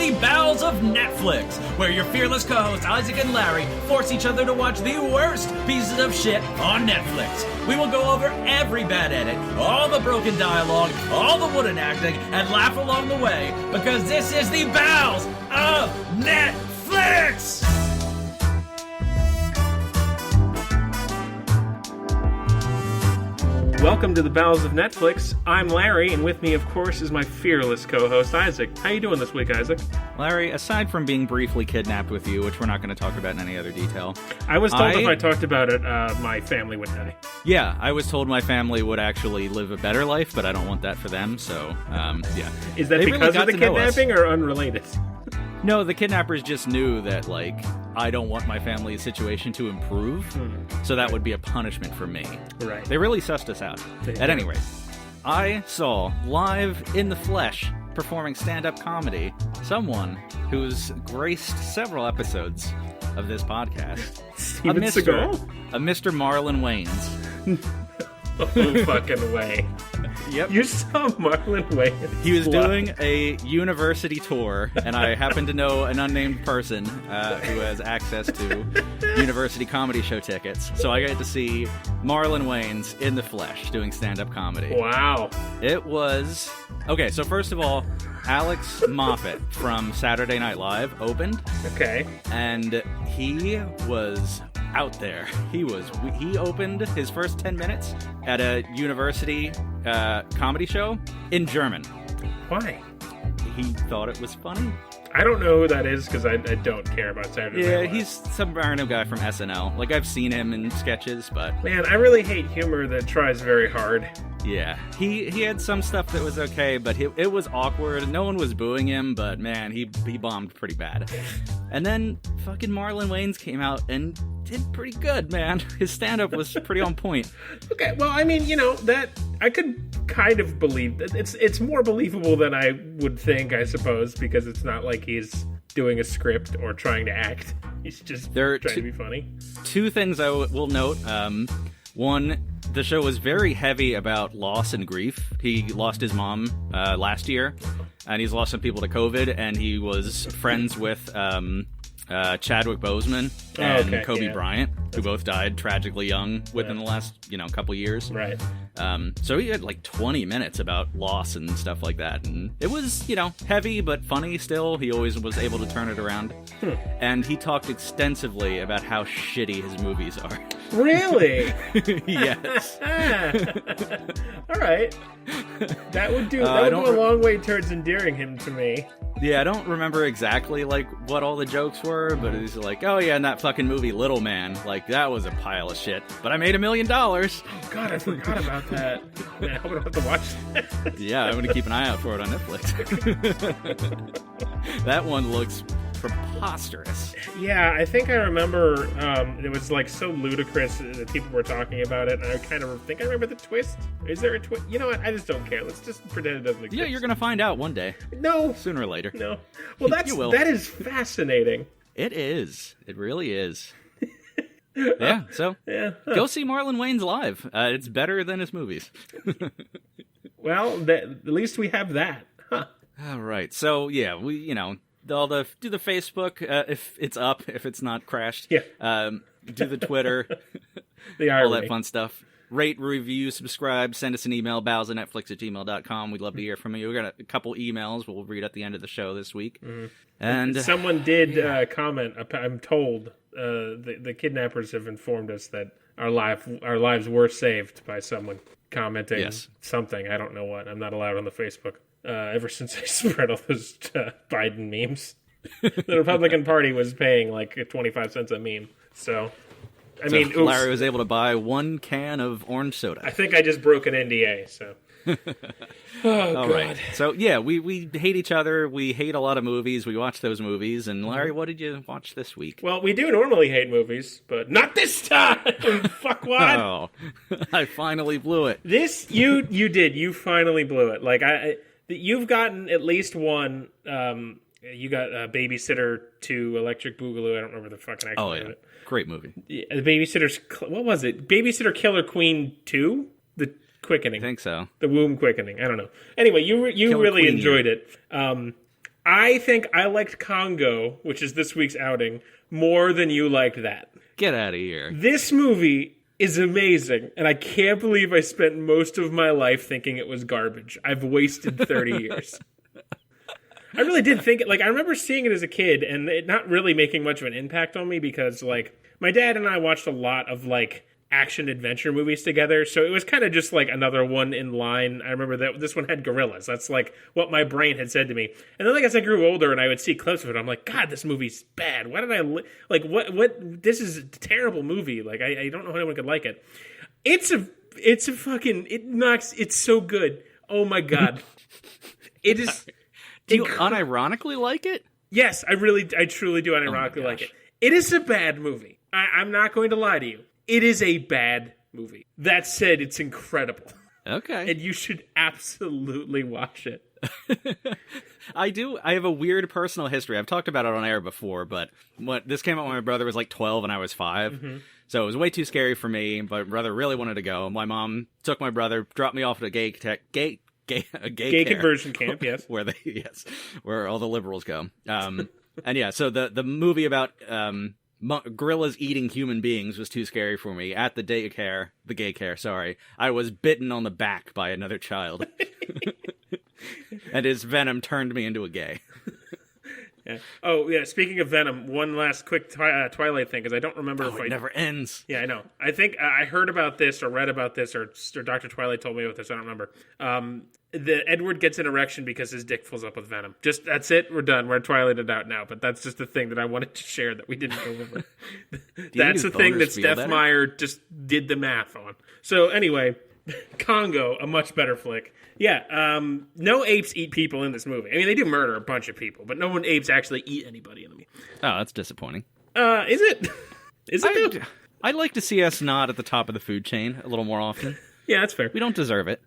the Bowels of Netflix, where your fearless co-hosts Isaac and Larry force each other to watch the worst pieces of shit on Netflix. We will go over every bad edit, all the broken dialogue, all the wooden acting, and laugh along the way, because this is the Bowels of Netflix! Welcome to the Bowels of Netflix. I'm Larry, and with me, of course, is my fearless co-host, Isaac. How you doing this week, Isaac? Larry, aside from being briefly kidnapped with you, which we're not going to talk about in any other detail... I was told if I talked about it, my family would die. Yeah, I was told my family would actually live a better life, but I don't want that for them, so, yeah. Is that because of the kidnapping, or unrelated? No, the kidnappers just knew that, I don't want my family's situation to improve, so that would be a punishment for me. Right. They really sussed us out. At any rate, I saw live in the flesh performing stand-up comedy someone who's graced several episodes of this podcast. Steven Seagal? A Mr. Marlon Wayans. No fucking way. Yep. You saw Marlon Wayans. He was doing a university tour, and I happen to know an unnamed person who has access to university comedy show tickets. So I got to see Marlon Wayans in the flesh doing stand-up comedy. Wow. It was... Okay, so first of all, Alex Moffat from Saturday Night Live opened. Okay. And he was out there. He opened his first 10 minutes at a university comedy show in German. Why? He thought it was funny. I don't know who that is because I don't care about Saturday Night Live. Yeah, he's some random guy from SNL. I've seen him in sketches, but... Man, I really hate humor that tries very hard. Yeah, he had some stuff that was okay, but it was awkward. No one was booing him, but man, he bombed pretty bad. And then fucking Marlon Wayans came out and did pretty good, man. His stand-up was pretty on point. Okay, well, I mean, that I could kind of believe that. It's more believable than I would think, I suppose, because it's not like he's doing a script or trying to act. He's just trying to be funny. Two things I will note. One, the show was very heavy about loss and grief. He lost his mom last year, and he's lost some people to COVID, and he was friends with Chadwick Boseman and Kobe Bryant, who both died tragically young within the last, couple years. Right. So he had 20 minutes about loss and stuff like that, and it was, heavy but funny still. He always was able to turn it around. And he talked extensively about how shitty his movies are. Really? Yes. All right. That would go a long way towards endearing him to me. Yeah, I don't remember exactly what all the jokes were, but it's oh yeah, and that fucking movie Little Man, that was a pile of shit. But I made $1 million. Oh God, I forgot about that. Man, I'm gonna have to watch that. Yeah, I'm gonna keep an eye out for it on Netflix. That one looks preposterous. Yeah, I think I remember it was so ludicrous that people were talking about it, and I kind of think I remember the twist. Is there a twist? You know what? I just don't care. Let's just pretend it doesn't exist. Yeah, you're gonna find out one day. No. Sooner or later. No. Well, that is fascinating. It is. It really is. Yeah, so go see Marlon Wayans live. It's better than his movies. Well, at least we have that. Huh. All right. So, yeah, we, do the Facebook, if it's up, if it's not crashed. Yeah. Do the Twitter. All that fun stuff. Rate, review, subscribe, send us an email, bowelsandnetflix@gmail.com. We'd love to hear from you. We got a couple emails we'll read at the end of the show this week. Mm-hmm. And someone did comment, I'm told, the kidnappers have informed us that our lives were saved by someone commenting something. I don't know what. I'm not allowed on the Facebook. Ever since I spread all those Biden memes. The Republican Party was paying 25 cents a meme. So... I mean, Larry was able to buy 1 can of orange soda. I think I just broke an NDA, so. All right. So, yeah, we hate each other. We hate a lot of movies. We watch those movies. And, Larry, what did you watch this week? Well, we do normally hate movies, but not this time! Fuck what? Oh, I finally blew it. You did. You finally blew it. You've gotten at least one... you got Babysitter 2, Electric Boogaloo. I don't remember the fucking actual name of it. Great movie. Yeah, the Babysitter's... What was it? Babysitter Killer Queen 2? The Quickening. I think so. The Womb Quickening. I don't know. Anyway, you really enjoyed it. I think I liked Congo, which is this week's outing, more than you liked that. Get out of here. This movie is amazing, and I can't believe I spent most of my life thinking it was garbage. I've wasted 30 years. I really did think it. Like, I remember seeing it as a kid, and it not really making much of an impact on me because, like, my dad and I watched a lot of, like, action-adventure movies together, so it was kind of just, like, another one in line. I remember that this one had gorillas. That's, like, what my brain had said to me. And then, like, as I grew older and I would see clips of it, I'm like, God, this movie's bad. Why did I... what... This is a terrible movie. Like, I don't know how anyone could like it. It's a fucking... It knocks... It's so good. Oh, my God. It is... Do you unironically like it? Yes, I truly do unironically like it. It is a bad movie. I'm not going to lie to you. It is a bad movie. That said, it's incredible. Okay. And you should absolutely watch it. I do. I have a weird personal history. I've talked about it on air before, but this came out when my brother was like 12 and I was 5. Mm-hmm. So it was way too scary for me, but my brother really wanted to go. My mom took my brother, dropped me off at a gay conversion camp, yes. where all the liberals go. And yeah, so the movie about gorillas eating human beings was too scary for me. At the gay care, sorry. I was bitten on the back by another child. And his venom turned me into a gay. Yeah. Oh, yeah, speaking of venom, one last quick Twilight thing, because I don't remember if it never ends. Yeah, I know. I think I heard about this or read about this or Dr. Twilight told me about this, I don't remember. Edward gets an erection because his dick fills up with venom. Just, that's it, we're done. We're Twilighted out now, but that's just the thing that I wanted to share that we didn't go over. That's the thing that Steph Meyer just did the math on. So anyway, Congo, a much better flick. Yeah, no apes eat people in this movie. I mean, they do murder a bunch of people, but no apes actually eat anybody in the movie. Oh, that's disappointing. Is it? Is it? I'd like to see us not at the top of the food chain a little more often. Yeah, that's fair. We don't deserve it.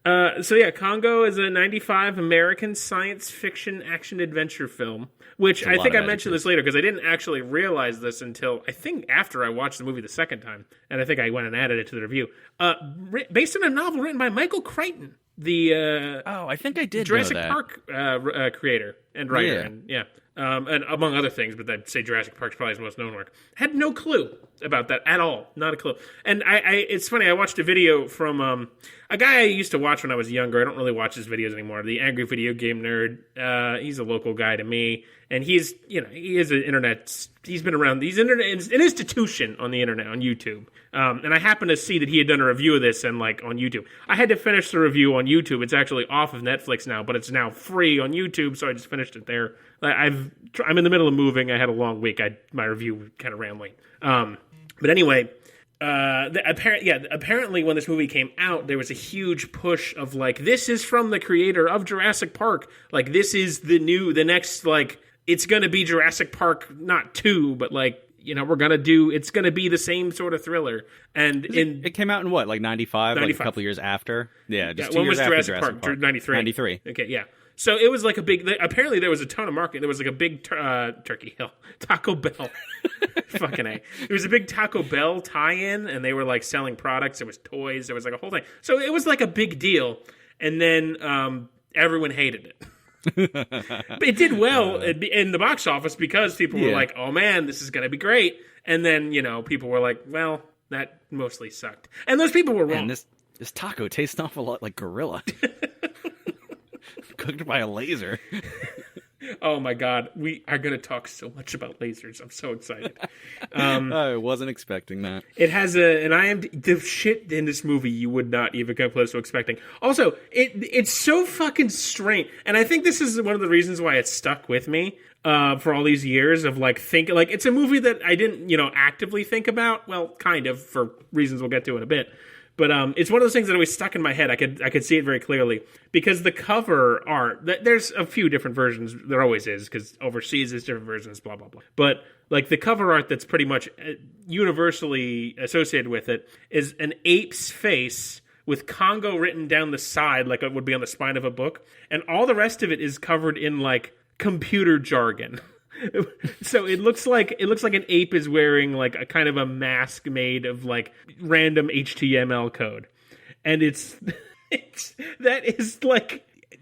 So yeah, Congo is a 95 American science fiction action-adventure film, which I think I mentioned this later because I didn't actually realize this until, I think, after I watched the movie the second time, and I think I went and added it to the review. Based on a novel written by Michael Crichton, the I think I did Jurassic know that. Park creator and writer, and among other things, but I'd say Jurassic Park's probably his most known work. Had no clue about that at all, not a clue. And it's funny, I watched a video from a guy I used to watch when I was younger. I don't really watch his videos anymore. The Angry Video Game Nerd. He's a local guy to me, and he is an internet. He's been around. He's an institution on the internet on YouTube. And I happened to see that he had done a review of this and on YouTube. I had to finish the review on YouTube. It's actually off of Netflix now, but it's now free on YouTube, so I just finished it there. I'm in the middle of moving. I had a long week. My review kind of ran late. But anyway, apparently when this movie came out, there was a huge push of this is from the creator of Jurassic Park. This is the next it's going to be Jurassic Park, not 2, but it's going to be the same sort of thriller. And it came out in what, 95? 95. A couple years after? Yeah, just 2 when years was after Jurassic Park? 93. 93. Okay, yeah. So it was a big... Apparently there was a ton of marketing. There was a big Turkey Hill. Taco Bell. Fucking A. There was a big Taco Bell tie-in, and they were selling products. There was toys. There was a whole thing. So it was a big deal. And then everyone hated it. But it did well in the box office because people were like, oh man, this is going to be great. And then, people were like, well, that mostly sucked. And those people were wrong. And this taco tastes an awful lot like gorilla. Cooked by a laser. Oh my god, we are going to talk so much about lasers. I'm so excited. I wasn't expecting that. It has the shit in this movie you would not even come close to expecting. Also, it's so fucking strange, and I think this is one of the reasons why it stuck with me for all these years of thinking it's a movie that I didn't actively think about. Well, kind of for reasons we'll get to in a bit. But it's one of those things that always stuck in my head. I could see it very clearly because the cover art. There's a few different versions. There always is because overseas there's different versions. Blah blah blah. But the cover art that's pretty much universally associated with it is an ape's face with Congo written down the side like it would be on the spine of a book, and all the rest of it is covered in computer jargon. So it looks like an ape is wearing a kind of a mask made of random HTML code, and it's that is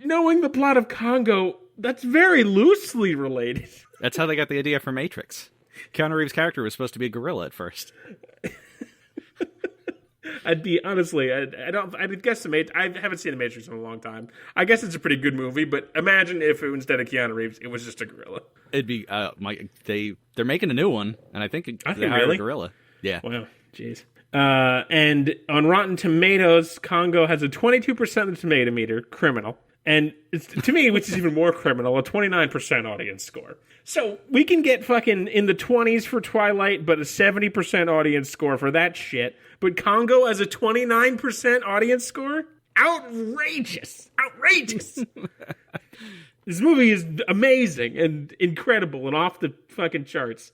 knowing the plot of Congo. that's very loosely related. That's how they got the idea for Matrix. Keanu Reeves' character was supposed to be a gorilla at first. I'd guess I haven't seen The Matrix in a long time. I guess it's a pretty good movie, but imagine if instead of Keanu Reeves, it was just a gorilla. It'd be they're making a new one, and I think they hired a gorilla. Yeah. Wow. Jeez. And on Rotten Tomatoes, Congo has a 22% of the tomato meter, criminal. And to me, which is even more criminal, a 29% audience score. So we can get fucking in the 20s for Twilight, but a 70% audience score for that shit. But Congo has a 29% audience score? Outrageous. Outrageous. This movie is amazing and incredible and off the fucking charts.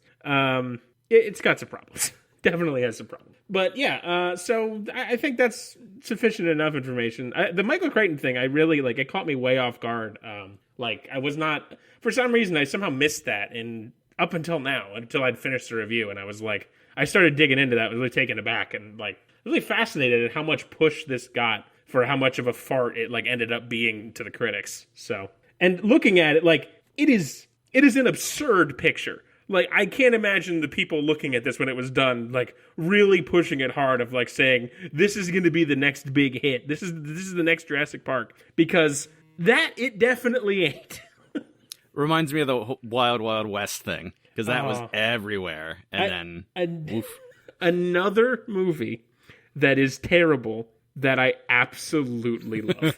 It's got some problems. Definitely has some problems. But yeah, so I think that's sufficient enough information. The Michael Crichton thing, I really, like, it caught me way off guard. I was not, for some reason, I somehow missed that. And up until now, until I'd finished the review, and I was like, I started digging into that, I was really taken aback and, like, really fascinated at how much push this got for how much of a fart it, like, ended up being to the critics. So, and looking at it, like, it is an absurd picture. Like, I can't imagine the people looking at this when it was done, like, really pushing it hard of, like, saying, this is going to be the next big hit. This is the next Jurassic Park. Because that, it definitely ain't. Reminds me of the Wild Wild West thing. Because that was everywhere. And oof. Another movie that is terrible that I absolutely love.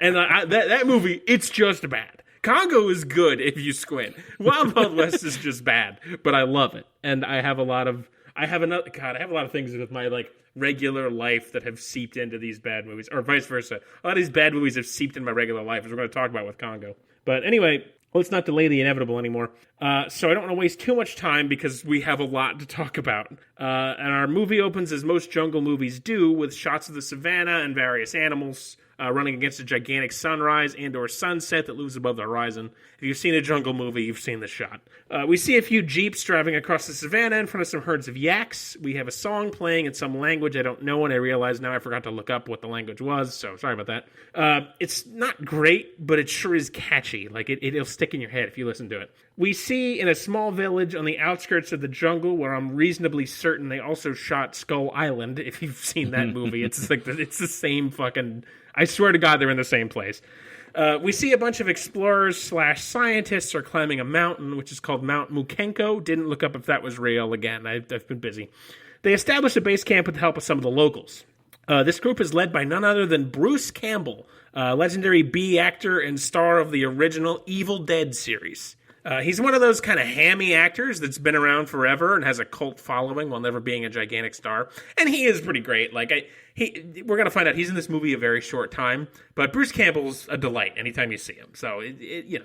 And that movie, it's just bad. Congo is good if you squint. Wild Wild West is just bad, but I love it. And I have a lot of things with my, like, regular life that have seeped into these bad movies, or vice versa. A lot of these bad movies have seeped into my regular life, as we're going to talk about with Congo. But anyway, let's not delay the inevitable anymore. So I don't want to waste too much time because we have a lot to talk about. And our movie opens as most jungle movies do, with shots of the savannah and various animals running against a gigantic sunrise and or sunset that looms above the horizon. If you've seen a jungle movie, you've seen the shot. We see a few jeeps driving across the savannah in front of some herds of yaks. We have a song playing in some language I don't know, and I realize now I forgot to look up what the language was, so sorry about that. It's not great, but it sure is catchy. Like, it'll stick in your head if you listen to it. We see in a small village on the outskirts of the jungle, where I'm reasonably certain they also shot Skull Island. If you've seen that movie, it's like it's the same fucking... I swear to God, they're in the same place. We see a bunch of explorers/scientists are climbing a mountain, which is called Mount Mukenko. Didn't look up if that was real. Again, I've been busy. They establish a base camp with the help of some of the locals. This group is led by none other than Bruce Campbell, legendary B actor and star of the original Evil Dead series. He's one of those kind of hammy actors that's been around forever and has a cult following while never being a gigantic star. And he is pretty great. Like, we're going to find out he's in this movie a very short time, but Bruce Campbell's a delight anytime you see him. So,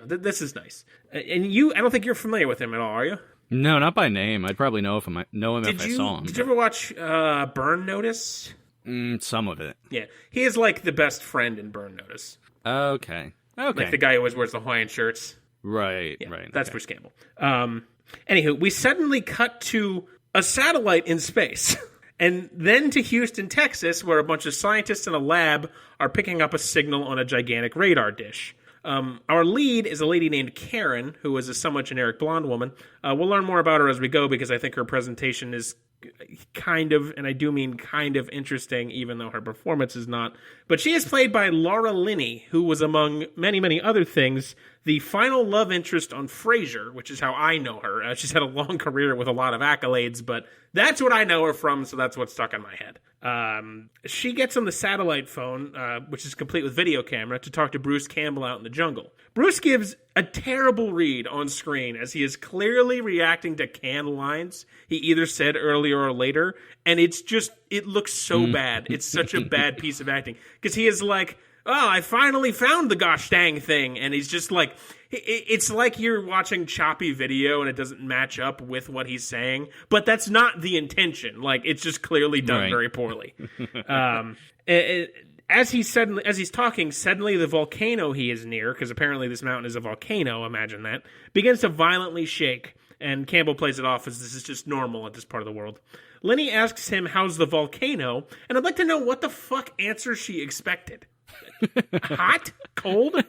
this is nice. And I don't think you're familiar with him at all, are you? No, not by name. I'd probably know him if I saw him. Did you ever watch Burn Notice? Some of it. Yeah. He is like the best friend in Burn Notice. Okay. Like the guy who always wears the Hawaiian shirts. Right. That's Bruce Campbell. Anywho, we suddenly cut to a satellite in space. And then to Houston, Texas, where a bunch of scientists in a lab are picking up a signal on a gigantic radar dish. Our lead is a lady named Karen, who is a somewhat generic blonde woman. We'll learn more about her as we go, because I think her presentation is kind of, and I do mean kind of, interesting, even though her performance is not. But she is played by Laura Linney, who was, among many, many other things, the final love interest on Frasier, which is how I know her. She's had a long career with a lot of accolades, but that's what I know her from, so that's what's stuck in my head. She gets on the satellite phone, which is complete with video camera, to talk to Bruce Campbell out in the jungle. Bruce gives a terrible read on screen as he is clearly reacting to canned lines he either said earlier or later, and it looks so bad. It's such a bad piece of acting, because he is like, oh, I finally found the gosh dang thing, and he's just like, it's like you're watching choppy video and it doesn't match up with what he's saying, but that's not the intention. Like, it's just clearly done very poorly. As he's talking, suddenly the volcano he is near, because apparently this mountain is a volcano, imagine that, begins to violently shake, and Campbell plays it off as this is just normal at this part of the world. Lenny asks him, how's the volcano? And I'd like to know what the fuck answer she expected. Hot? Cold?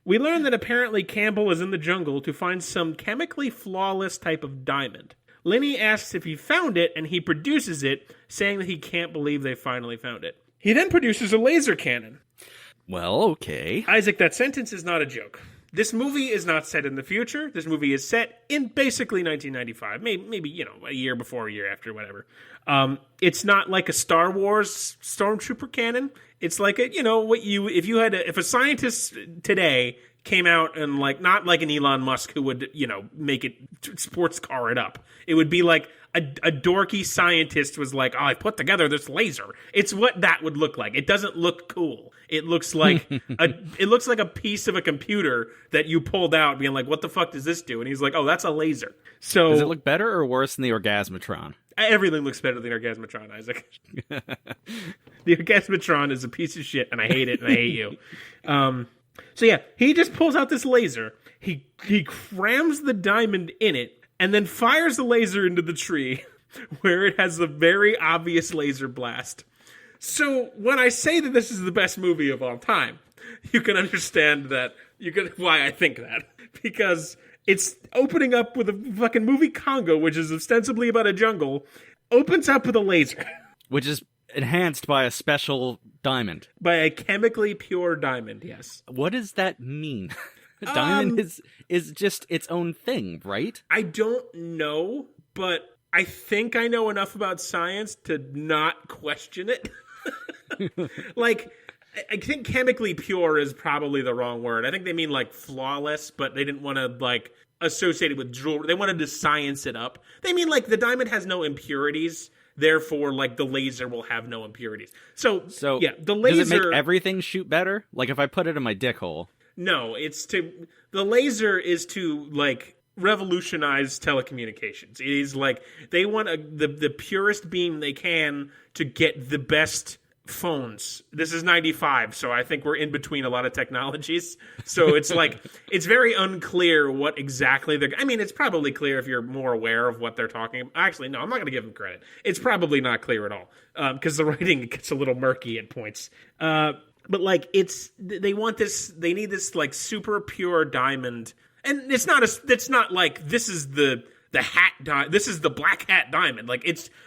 We learn that apparently Campbell is in the jungle to find some chemically flawless type of diamond. Lenny asks if he found it, and he produces it, saying that he can't believe they finally found it. He then produces a laser cannon. Well, okay. Isaac, that sentence is not a joke. This movie is not set in the future. This movie is set in basically 1995, maybe a year before, a year after, whatever. It's not like a Star Wars stormtrooper cannon. It's like if a scientist today came out and not like an Elon Musk who would make it sports car it up. It would be like a dorky scientist was like, oh, I put together this laser. It's what that would look like. It doesn't look cool. It looks like a piece of a computer that you pulled out, being like, what the fuck does this do? And he's like, oh, that's a laser. So does it look better or worse than the Orgasmatron? Everything looks better than Orgasmatron, Isaac. The Orgasmatron is a piece of shit, and I hate it, and I hate you. So yeah, he just pulls out this laser. He crams the diamond in it, and then fires the laser into the tree, where it has a very obvious laser blast. So when I say that this is the best movie of all time, you can understand why I think that. Because it's opening up with a fucking movie Congo, which is ostensibly about a jungle, opens up with a laser. Which is enhanced by a special diamond. By a chemically pure diamond, yes. What does that mean? A diamond is just its own thing, right? I don't know, but I think I know enough about science to not question it. I think chemically pure is probably the wrong word. I think they mean flawless, but they didn't want to associate it with jewelry. They wanted to science it up. They mean the diamond has no impurities. Therefore, the laser will have no impurities. So yeah, the laser... Does it make everything shoot better? Like, if I put it in my dick hole? No, the laser is to, revolutionize telecommunications. It is, they want the purest beam they can to get the best phones. This is 95, so I think we're in between a lot of technologies. So it's it's very unclear what exactly it's probably clear if you're more aware of what they're talking about. Actually, no, I'm not going to give them credit. It's probably not clear at all, because the writing gets a little murky at points. But they want this, they need this super pure diamond, and it's not this is the hat this is the black hat diamond.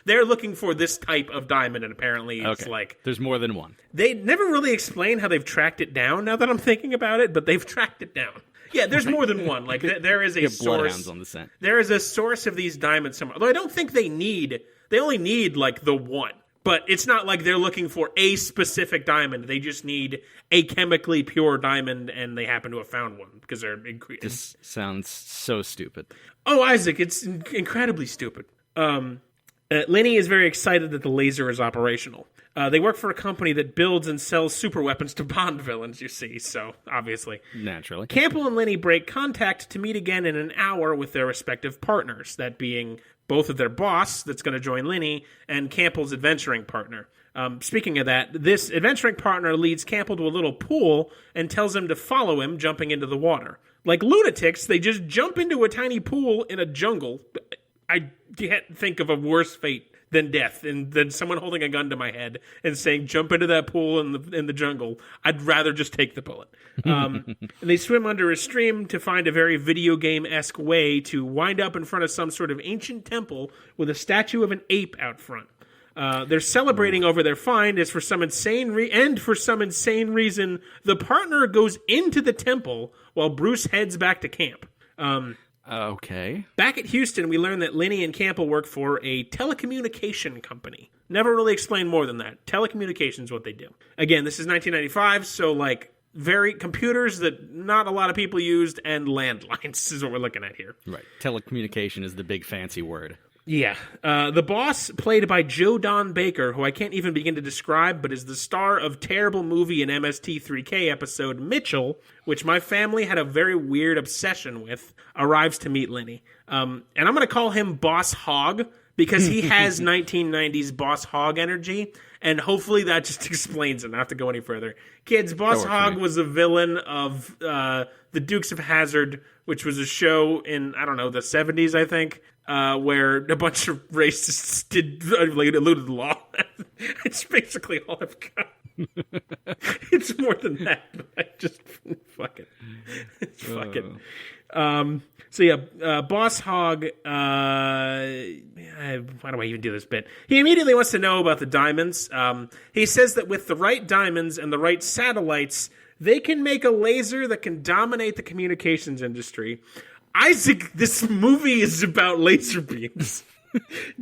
They're looking for this type of diamond, and apparently it's there's more than one. They never really explain how they've tracked it down, now that I'm thinking about it, but they've tracked it down. Yeah, there's more than one. There is a source. Bloodhounds on the scent. There is a source of these diamonds somewhere. Although I don't think they only need the one. But it's not like they're looking for a specific diamond. They just need a chemically pure diamond, and they happen to have found one because they're... This sounds so stupid. Oh, Isaac, it's incredibly stupid. Lenny is very excited that the laser is operational. They work for a company that builds and sells super weapons to Bond villains, you see, so obviously. Naturally. Campbell and Lenny break contact to meet again in an hour with their respective partners, that being both of their boss, that's going to join Lenny, and Campbell's adventuring partner. Speaking of that, this adventuring partner leads Campbell to a little pool and tells him to follow him, jumping into the water. Like lunatics, they just jump into a tiny pool in a jungle. I can't think of a worse fate than death, and than someone holding a gun to my head and saying, jump into that pool in the jungle. I'd rather just take the bullet. And they swim under a stream to find a very video game-esque way to wind up in front of some sort of ancient temple with a statue of an ape out front. They're celebrating over their find as for some insane reason, the partner goes into the temple while Bruce heads back to camp. Okay. Back at Houston, we learn that Lenny and Campbell work for a telecommunication company. Never really explained more than that. Telecommunications is what they do. Again, this is 1995, so very computers that not a lot of people used, and landlines is what we're looking at here. Right. Telecommunication is the big fancy word. Yeah. The boss, played by Joe Don Baker, who I can't even begin to describe, but is the star of terrible movie and MST3K episode Mitchell, which my family had a very weird obsession with, arrives to meet Lenny. And I'm going to call him Boss Hogg, because he has 1990s Boss Hogg energy, and hopefully that just explains it. I don't have to go any further. Kids, Boss Hogg was a villain of The Dukes of Hazzard, which was a show in, the 70s, I think, where a bunch of racists eluded the law. It's basically all I've got. It's more than that, but I just fuck it. It's fucking. Boss Hog, why do I even do this bit? He immediately wants to know about the diamonds. He says that with the right diamonds and the right satellites, they can make a laser that can dominate the communications industry. Isaac, this movie is about laser beams.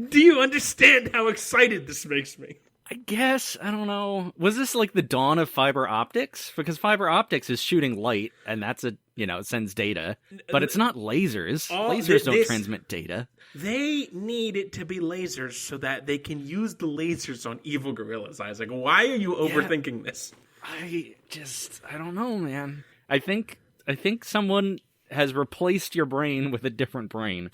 Do you understand how excited this makes me? I guess, I don't know. Was this like the dawn of fiber optics? Because fiber optics is shooting light, and that's it sends data. But it's not lasers. Lasers don't transmit data. They need it to be lasers so that they can use the lasers on evil gorillas, Isaac. Why are you overthinking this? I don't know, man. I think someone has replaced your brain with a different brain.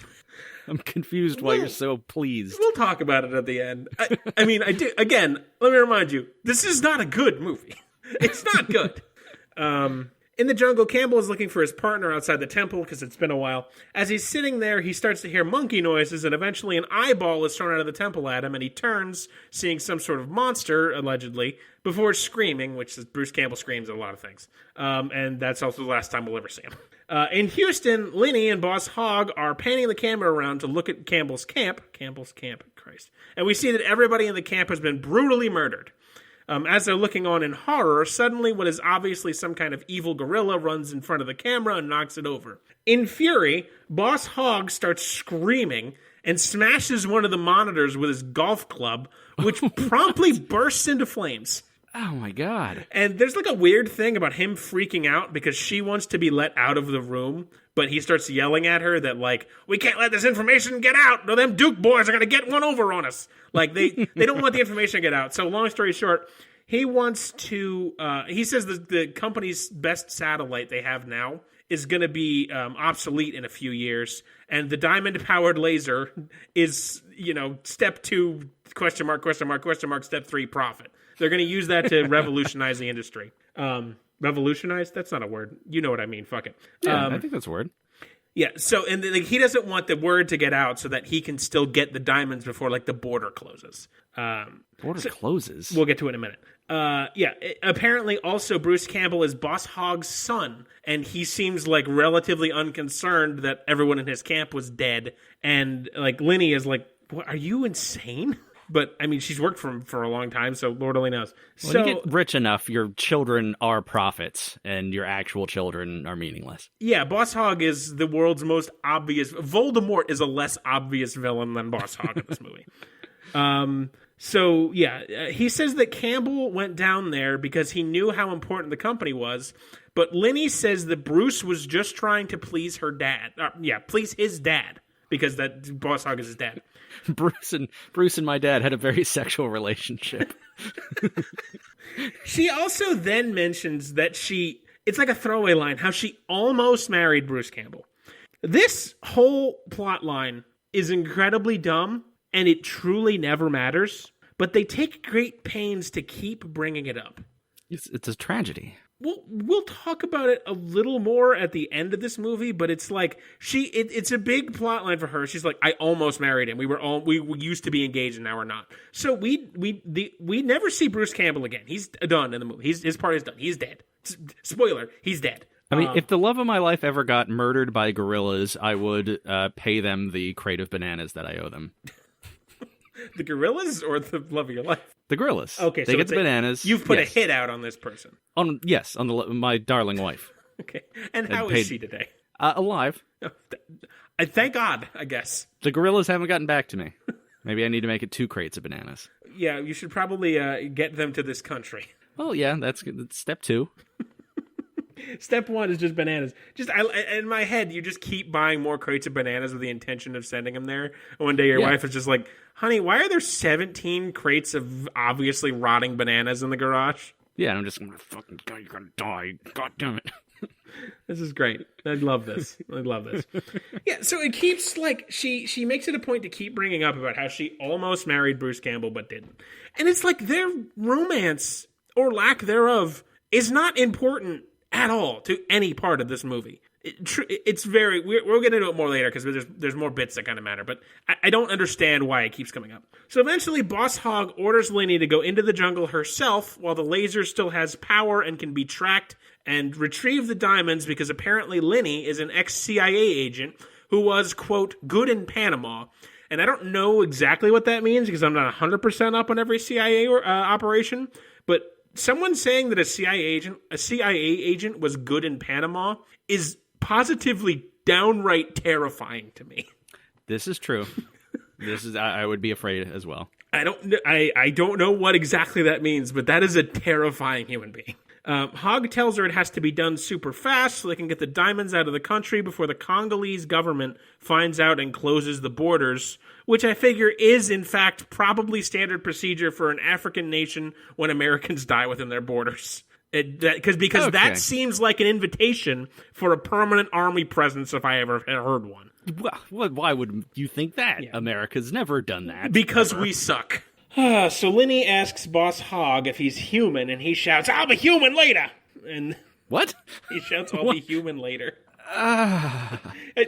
I'm confused why you're so pleased. We'll talk about it at the end. I mean, I do. Again, let me remind you, this is not a good movie. It's not good. In the jungle, Campbell is looking for his partner outside the temple because it's been a while. As he's sitting there, he starts to hear monkey noises, and eventually an eyeball is thrown out of the temple at him, and he turns, seeing some sort of monster, allegedly, before screaming, which is Bruce Campbell screams at a lot of things. And that's also the last time we'll ever see him. In Houston, Lenny and Boss Hogg are panning the camera around to look at Campbell's camp. Christ. And we see that everybody in the camp has been brutally murdered. As they're looking on in horror, suddenly what is obviously some kind of evil gorilla runs in front of the camera and knocks it over. In fury, Boss Hogg starts screaming and smashes one of the monitors with his golf club, which promptly bursts into flames. Oh my god. And there's like a weird thing about him freaking out because she wants to be let out of the room, but he starts yelling at her that, like, we can't let this information get out, or them Duke boys are going to get one over on us. Like, they don't want the information to get out. So long story short, he wants to, he says the company's best satellite they have now is going to be obsolete in a few years, and the diamond-powered laser is, step 2, question mark, step 3, profit. They're going to use that to revolutionize the industry. Revolutionize? That's not a word. You know what I mean. Fuck it. Yeah, I think that's a word. Yeah, so and he doesn't want the word to get out so that he can still get the diamonds before, like, the border closes. Closes? We'll get to it in a minute. Apparently also Bruce Campbell is Boss Hogg's son, and he seems, like, relatively unconcerned that everyone in his camp was dead. And, like, Lenny is like, what, are you insane? But, I mean, she's worked for him for a long time, so Lord only knows. When you get rich enough, your children are profits, and your actual children are meaningless. Yeah, Boss Hogg is the world's most obvious... Voldemort is a less obvious villain than Boss Hogg in this movie. He says that Campbell went down there because he knew how important the company was, but Lenny says that Bruce was just trying to please her dad. Please his dad, because that Boss Hogg is his dad. Bruce and my dad had a very sexual relationship. She also then mentions that it's like a throwaway line, how she almost married Bruce Campbell. This whole plot line is incredibly dumb, and it truly never matters, but they take great pains to keep bringing it up. It's a tragedy. We'll talk about it a little more at the end of this movie, but it's like it's a big plot line for her. She's like, I almost married him. We used to be engaged and now we're not. So we never see Bruce Campbell again. He's done in the movie. His part is done. He's dead. Spoiler, he's dead. I mean, if the love of my life ever got murdered by gorillas, I would pay them the crate of bananas that I owe them. The gorillas or the love of your life? The gorillas. Okay, they get the bananas. You've put a hit out on this person. On my darling wife. Okay, and how is she today? Alive. Thank God, I guess. The gorillas haven't gotten back to me. Maybe I need to make it 2 crates of bananas. Yeah, you should probably get them to this country. Well, yeah, that's step 2. Step 1 is just bananas. In my head, you just keep buying more crates of bananas with the intention of sending them there. And one day your wife is just like, honey, why are there 17 crates of obviously rotting bananas in the garage? Yeah, and I'm just, fucking God, you're gonna die. God damn it. This is great. I love this. Yeah, so it keeps, like, she makes it a point to keep bringing up about how she almost married Bruce Campbell but didn't. And it's like their romance, or lack thereof, is not important at all to any part of this movie. It's very... We'll get into it more later because there's more bits that kind of matter, but I don't understand why it keeps coming up. So eventually, Boss Hogg orders Linny to go into the jungle herself while the laser still has power and can be tracked and retrieve the diamonds because apparently Linny is an ex-CIA agent who was, quote, good in Panama. And I don't know exactly what that means because I'm not 100% up on every CIA operation, but someone saying that a CIA agent was good in Panama is positively downright terrifying to me. This is true. I would be afraid as well. I don't know what exactly that means, but that is a terrifying human being. Hogg tells her it has to be done super fast so they can get the diamonds out of the country before the Congolese government finds out and closes the borders, which I figure is, in fact, probably standard procedure for an African nation when Americans die within their borders. Because that seems like an invitation for a permanent army presence if I ever heard one. Well, why would you think that? Yeah. America's never done that. Because we suck. So Linny asks Boss Hogg if he's human, and he shouts, "I'll be human later!" And what? He shouts, "I'll be human later."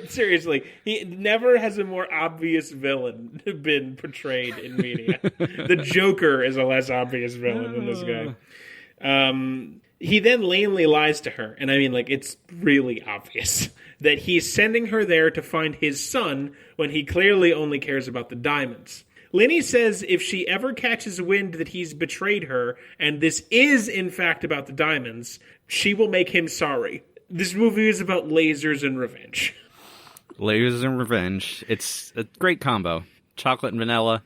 Seriously, he never has a more obvious villain been portrayed in media. The Joker is a less obvious villain than this guy. He then lamely lies to her, and I mean, like, it's really obvious that he's sending her there to find his son when he clearly only cares about the diamonds. Linny says if she ever catches wind that he's betrayed her, and this is in fact about the diamonds, she will make him sorry. This movie is about lasers and revenge. Lasers and revenge. It's a great combo. Chocolate and vanilla.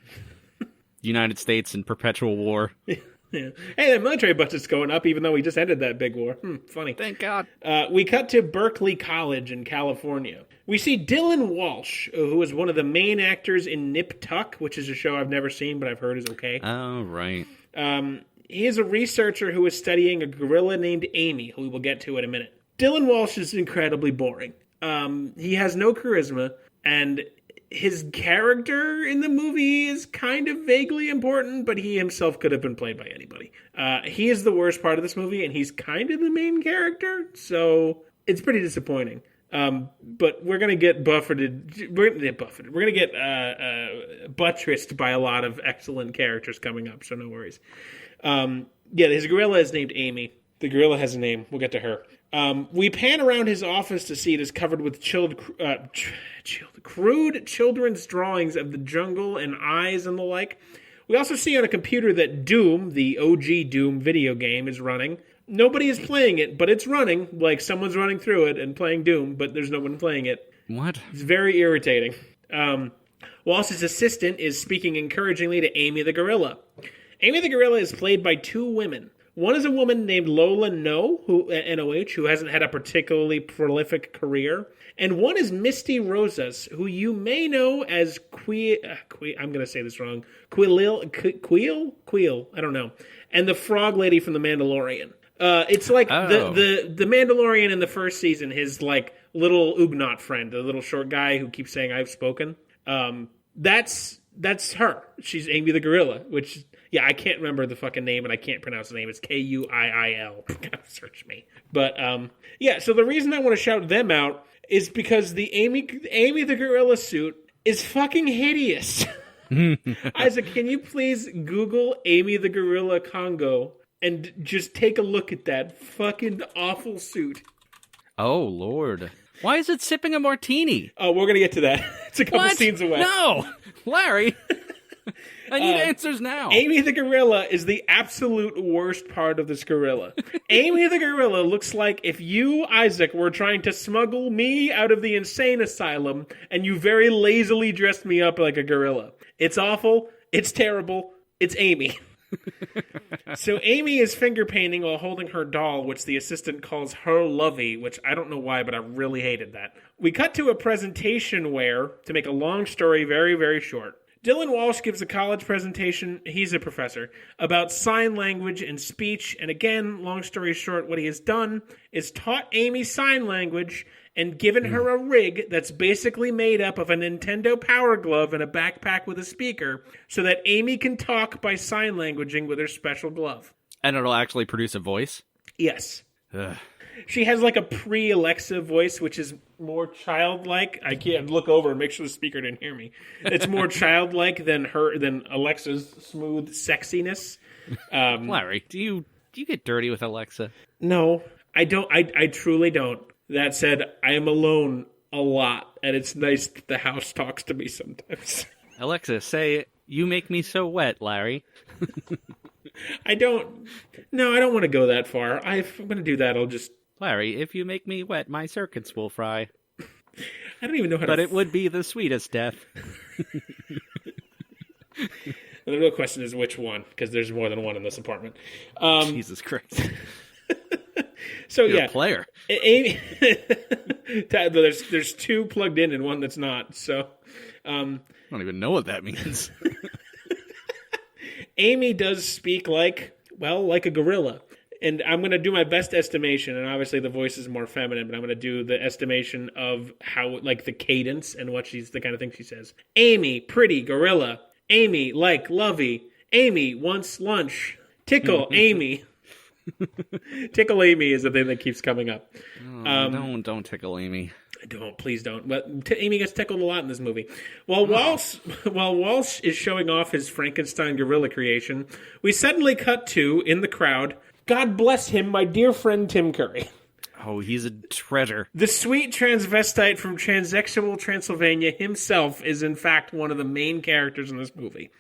United States in perpetual war. Yeah. Hey, the military budget's going up, even though we just ended that big war. Funny. Thank God. We cut to Berkeley College in California. We see Dylan Walsh, who is one of the main actors in Nip Tuck, which is a show I've never seen, but I've heard is okay. Oh, right. He is a researcher who is studying a gorilla named Amy, who we will get to in a minute. Dylan Walsh is incredibly boring. He has no charisma, and his character in the movie is kind of vaguely important, but he himself could have been played by anybody. He is the worst part of this movie, and he's kind of the main character, so it's pretty disappointing. But we're going to get buffeted. We're going to get buttressed by a lot of excellent characters coming up, so no worries. His gorilla is named Amy. The gorilla has a name. We'll get to her. We pan around his office to see it is covered with crude children's drawings of the jungle and eyes and the like. We also see on a computer that Doom, the OG Doom video game, is running. Nobody is playing it, but it's running. Like, someone's running through it and playing Doom, but there's no one playing it. What? It's very irritating. Walsh's assistant is speaking encouragingly to Amy the gorilla. Amy the gorilla is played by two women. One is a woman named Lola N-O-H, who hasn't had a particularly prolific career. And one is Misty Rosas, who you may know as I'm going to say this wrong. Queel? I don't know. And the frog lady from The Mandalorian. It's like the Mandalorian in the first season, his like little Ugnaught friend, the little short guy who keeps saying "I've spoken." That's her. She's Amy the gorilla, which I can't remember the fucking name and I can't pronounce the name. It's Kuiil. Search me. But so the reason I want to shout them out is because the Amy the gorilla suit is fucking hideous. Isaac, can you please Google Amy the gorilla Congo and just take a look at that fucking awful suit? Oh, Lord. Why is it sipping a martini? Oh, we're going to get to that. It's a couple scenes away. No! Larry! I need answers now. Amy the gorilla is the absolute worst part of this gorilla. Amy the gorilla looks like if you, Isaac, were trying to smuggle me out of the insane asylum and you very lazily dressed me up like a gorilla. It's awful. It's terrible. It's Amy. So Amy is finger painting while holding her doll, which the assistant calls her lovey, which I don't know why, but I really hated that. We cut to a presentation where, to make a long story very, very short, Dylan Walsh gives a college presentation, he's a professor, about sign language and speech, and again, long story short, what he has done is taught Amy sign language and given her a rig that's basically made up of a Nintendo Power Glove and a backpack with a speaker so that Amy can talk by sign languaging with her special glove. And it'll actually produce a voice? Yes. Ugh. She has like a pre-Alexa voice, which is more childlike. I can't look over and make sure the speaker didn't hear me. It's more childlike than Alexa's smooth sexiness. Larry, do you get dirty with Alexa? No, I don't. I truly don't. That said, I am alone a lot, and it's nice that the house talks to me sometimes. Alexa, say, "You make me so wet, Larry." I don't want to go that far. If I'm going to do that, I'll just... Larry, if you make me wet, my circuits will fry. I don't even know how to... But it would be the sweetest death. The real question is which one, because there's more than one in this apartment. Jesus Christ. So You're yeah, a player. Amy, there's two plugged in and one that's not. So I don't even know what that means. Amy does speak like a gorilla. And I'm going to do my best estimation, and obviously the voice is more feminine, but I'm going to do the estimation of how, like, the cadence and the kind of thing she says. Amy, pretty gorilla. Amy, like lovey. Amy, wants lunch. Tickle, Amy. Tickle Amy is the thing that keeps coming up. Don't tickle Amy. Please don't. But Amy gets tickled a lot in this movie. While Walsh is showing off his Frankenstein gorilla creation, we suddenly cut to, in the crowd, God bless him, my dear friend Tim Curry. Oh, he's a treasure. The sweet transvestite from transsexual Transylvania himself is, in fact, one of the main characters in this movie.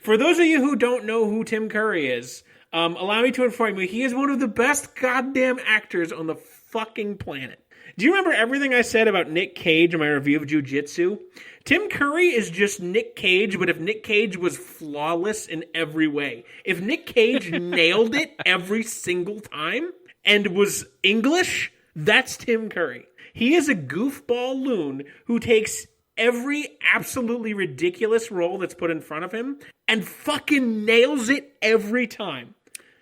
For those of you who don't know who Tim Curry is, allow me to inform you, he is one of the best goddamn actors on the fucking planet. Do you remember everything I said about Nick Cage in my review of Jiu-Jitsu? Tim Curry is just Nick Cage, but if Nick Cage was flawless in every way. If Nick Cage nailed it every single time and was English, that's Tim Curry. He is a goofball loon who takes every absolutely ridiculous role that's put in front of him and fucking nails it every time.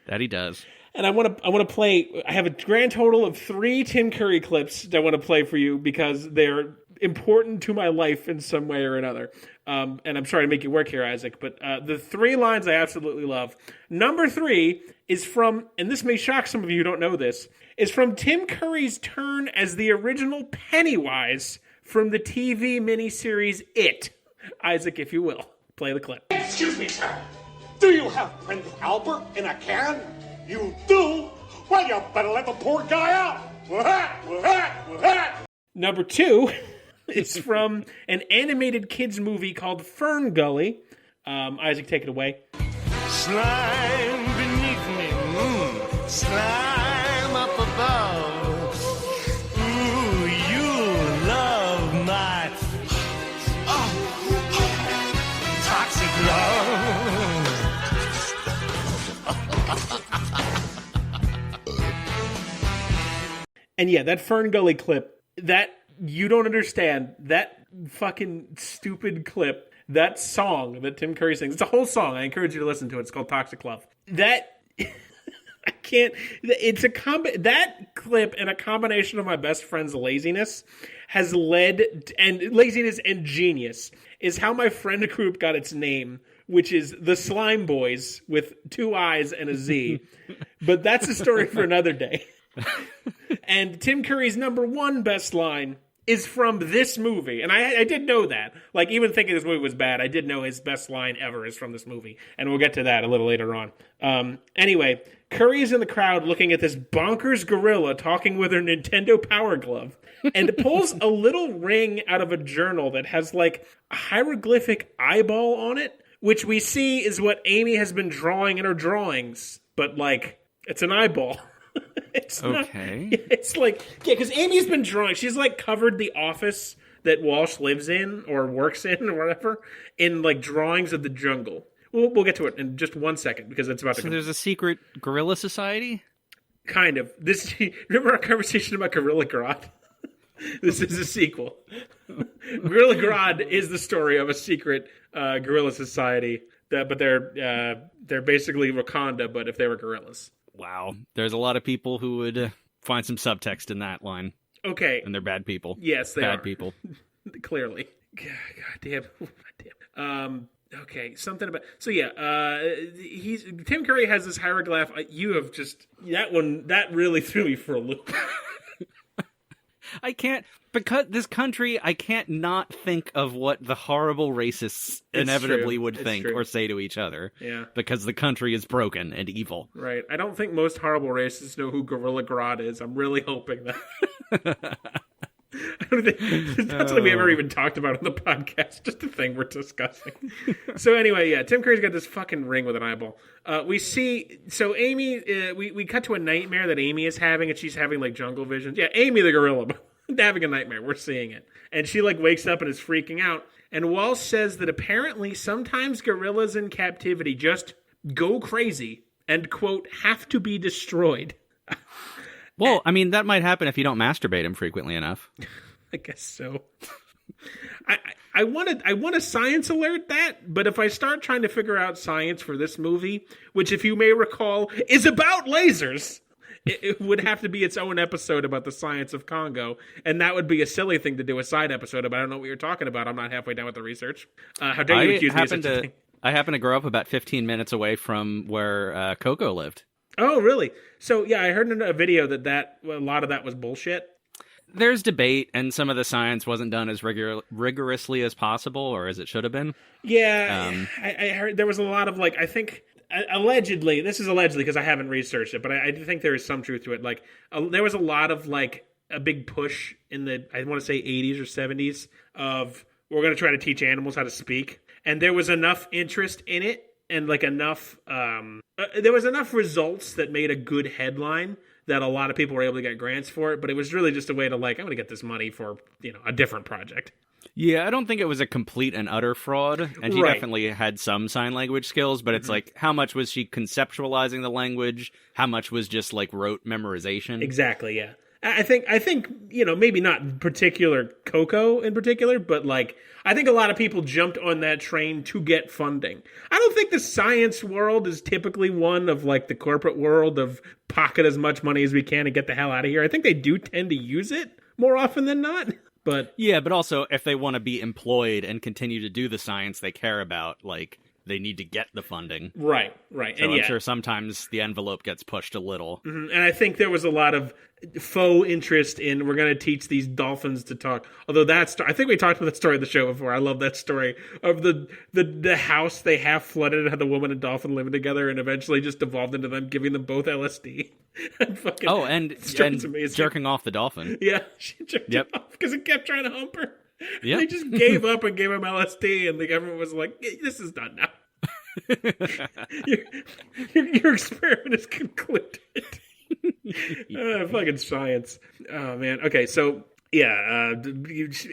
That he does. And I want to play. I have a grand total of 3 Tim Curry clips that I want to play for you because they're important to my life in some way or another. And I'm sorry to make you work here, Isaac, but the 3 lines I absolutely love. Number 3 is from, and this may shock some of you who don't know this, is from Tim Curry's turn as the original Pennywise from the TV miniseries It. Isaac, if you will, play the clip. Excuse me, sir. Do you have Prince Albert in a can? You do? Well, you better let the poor guy out. Number 2 is from an animated kids movie called Fern Gully. Isaac, take it away. Slime beneath me, slime up above. Ooh, you love my toxic love. And yeah, that Fern Gully clip, that you don't understand, that fucking stupid clip, that song that Tim Curry sings, it's a whole song. I encourage you to listen to it. It's called Toxic Love. That, I can't, it's that clip and a combination of my best friend's laziness has led, and laziness and genius, is how my friend group got its name, which is the Slime Boys with 2 I's and a Z. But that's a story for another day. And Tim Curry's number 1 best line is from this movie. And I did know that. Like, even thinking this movie was bad, I did know his best line ever is from this movie. And we'll get to that a little later on. Anyway, Curry is in the crowd looking at this bonkers gorilla talking with her Nintendo Power Glove. And pulls a little ring out of a journal that has, like, a hieroglyphic eyeball on it, which we see is what Amy has been drawing in her drawings. But, like, it's an eyeball. It's okay. Not, it's like, yeah, because Amy's been drawing. She's like covered the office that Walsh lives in or works in or whatever in like drawings of the jungle. We'll get to it in just 1 second because it's about to come. So there's a secret gorilla society? Kind of. Remember our conversation about Gorilla Grodd? This is a sequel. Gorilla Grodd is the story of a secret gorilla society, but they're basically Wakanda, but if they were gorillas. Wow. There's a lot of people who would find some subtext in that line. Okay. And they're bad people. Yes, they bad are. people. Clearly. God damn. Okay, something about Tim Curry has this hieroglyph. You have just that really threw me for a loop. I can't, because this country, I can't not think of what the horrible racists inevitably would think or say to each other. Yeah. Because the country is broken and evil. Right. I don't think most horrible racists know who Gorilla Grodd is. I'm really hoping that. I don't think it's not something we ever even talked about on the podcast. Just a thing we're discussing. So anyway, yeah, Tim Curry's got this fucking ring with an eyeball. We see, so Amy, we cut to a nightmare that Amy is having, and she's having like jungle visions. Yeah, Amy the gorilla having a nightmare. We're seeing it, and she like wakes up and is freaking out. And Walsh says that apparently sometimes gorillas in captivity just go crazy and quote have to be destroyed. Well, I mean, that might happen if you don't masturbate him frequently enough. I guess so. I want to science alert that, but if I start trying to figure out science for this movie, which if you may recall is about lasers, it would have to be its own episode about the science of Congo, and that would be a silly thing to do a side episode about. I don't know what you're talking about. I'm not halfway down with the research. How dare you accuse me of such a thing? I happen to grow up about 15 minutes away from where Coco lived. Oh, really? So, yeah, I heard in a video that a lot of that was bullshit. There's debate, and some of the science wasn't done as rigorously as possible, or as it should have been. Yeah, I heard there was a lot of, like, I think, allegedly, this is allegedly because I haven't researched it, but I think there is some truth to it. Like, there was a lot of, like, a big push in the, I want to say 80s or 70s of, we're going to try to teach animals how to speak. And there was enough interest in it, and like enough, there was enough results that made a good headline that a lot of people were able to get grants for it. But it was really just a way to like, I'm going to get this money for, a different project. Yeah, I don't think it was a complete and utter fraud. And she definitely had some sign language skills, but it's like, how much was she conceptualizing the language? How much was just like rote memorization? Exactly, yeah. I think maybe not particular Coco in particular, but like I think a lot of people jumped on that train to get funding. I don't think the science world is typically one of like the corporate world of pocket as much money as we can and get the hell out of here. I think they do tend to use it more often than not. But yeah, but also if they want to be employed and continue to do the science they care about, like they need to get the funding. Right. So and I'm sure sometimes the envelope gets pushed a little. Mm-hmm. And I think there was a lot of faux interest in we're going to teach these dolphins to talk. Although I think we talked about that story on the show before. I love that story of the house they half flooded and had the woman and dolphin living together and eventually just devolved into them giving them both LSD. and jerking off the dolphin. Yeah, she jerked him off because it kept trying to hump her. Yeah, they just gave up and gave him LSD, and the government was like, "This is done now. your experiment is concluded." Fucking science. Oh man. Okay, so yeah,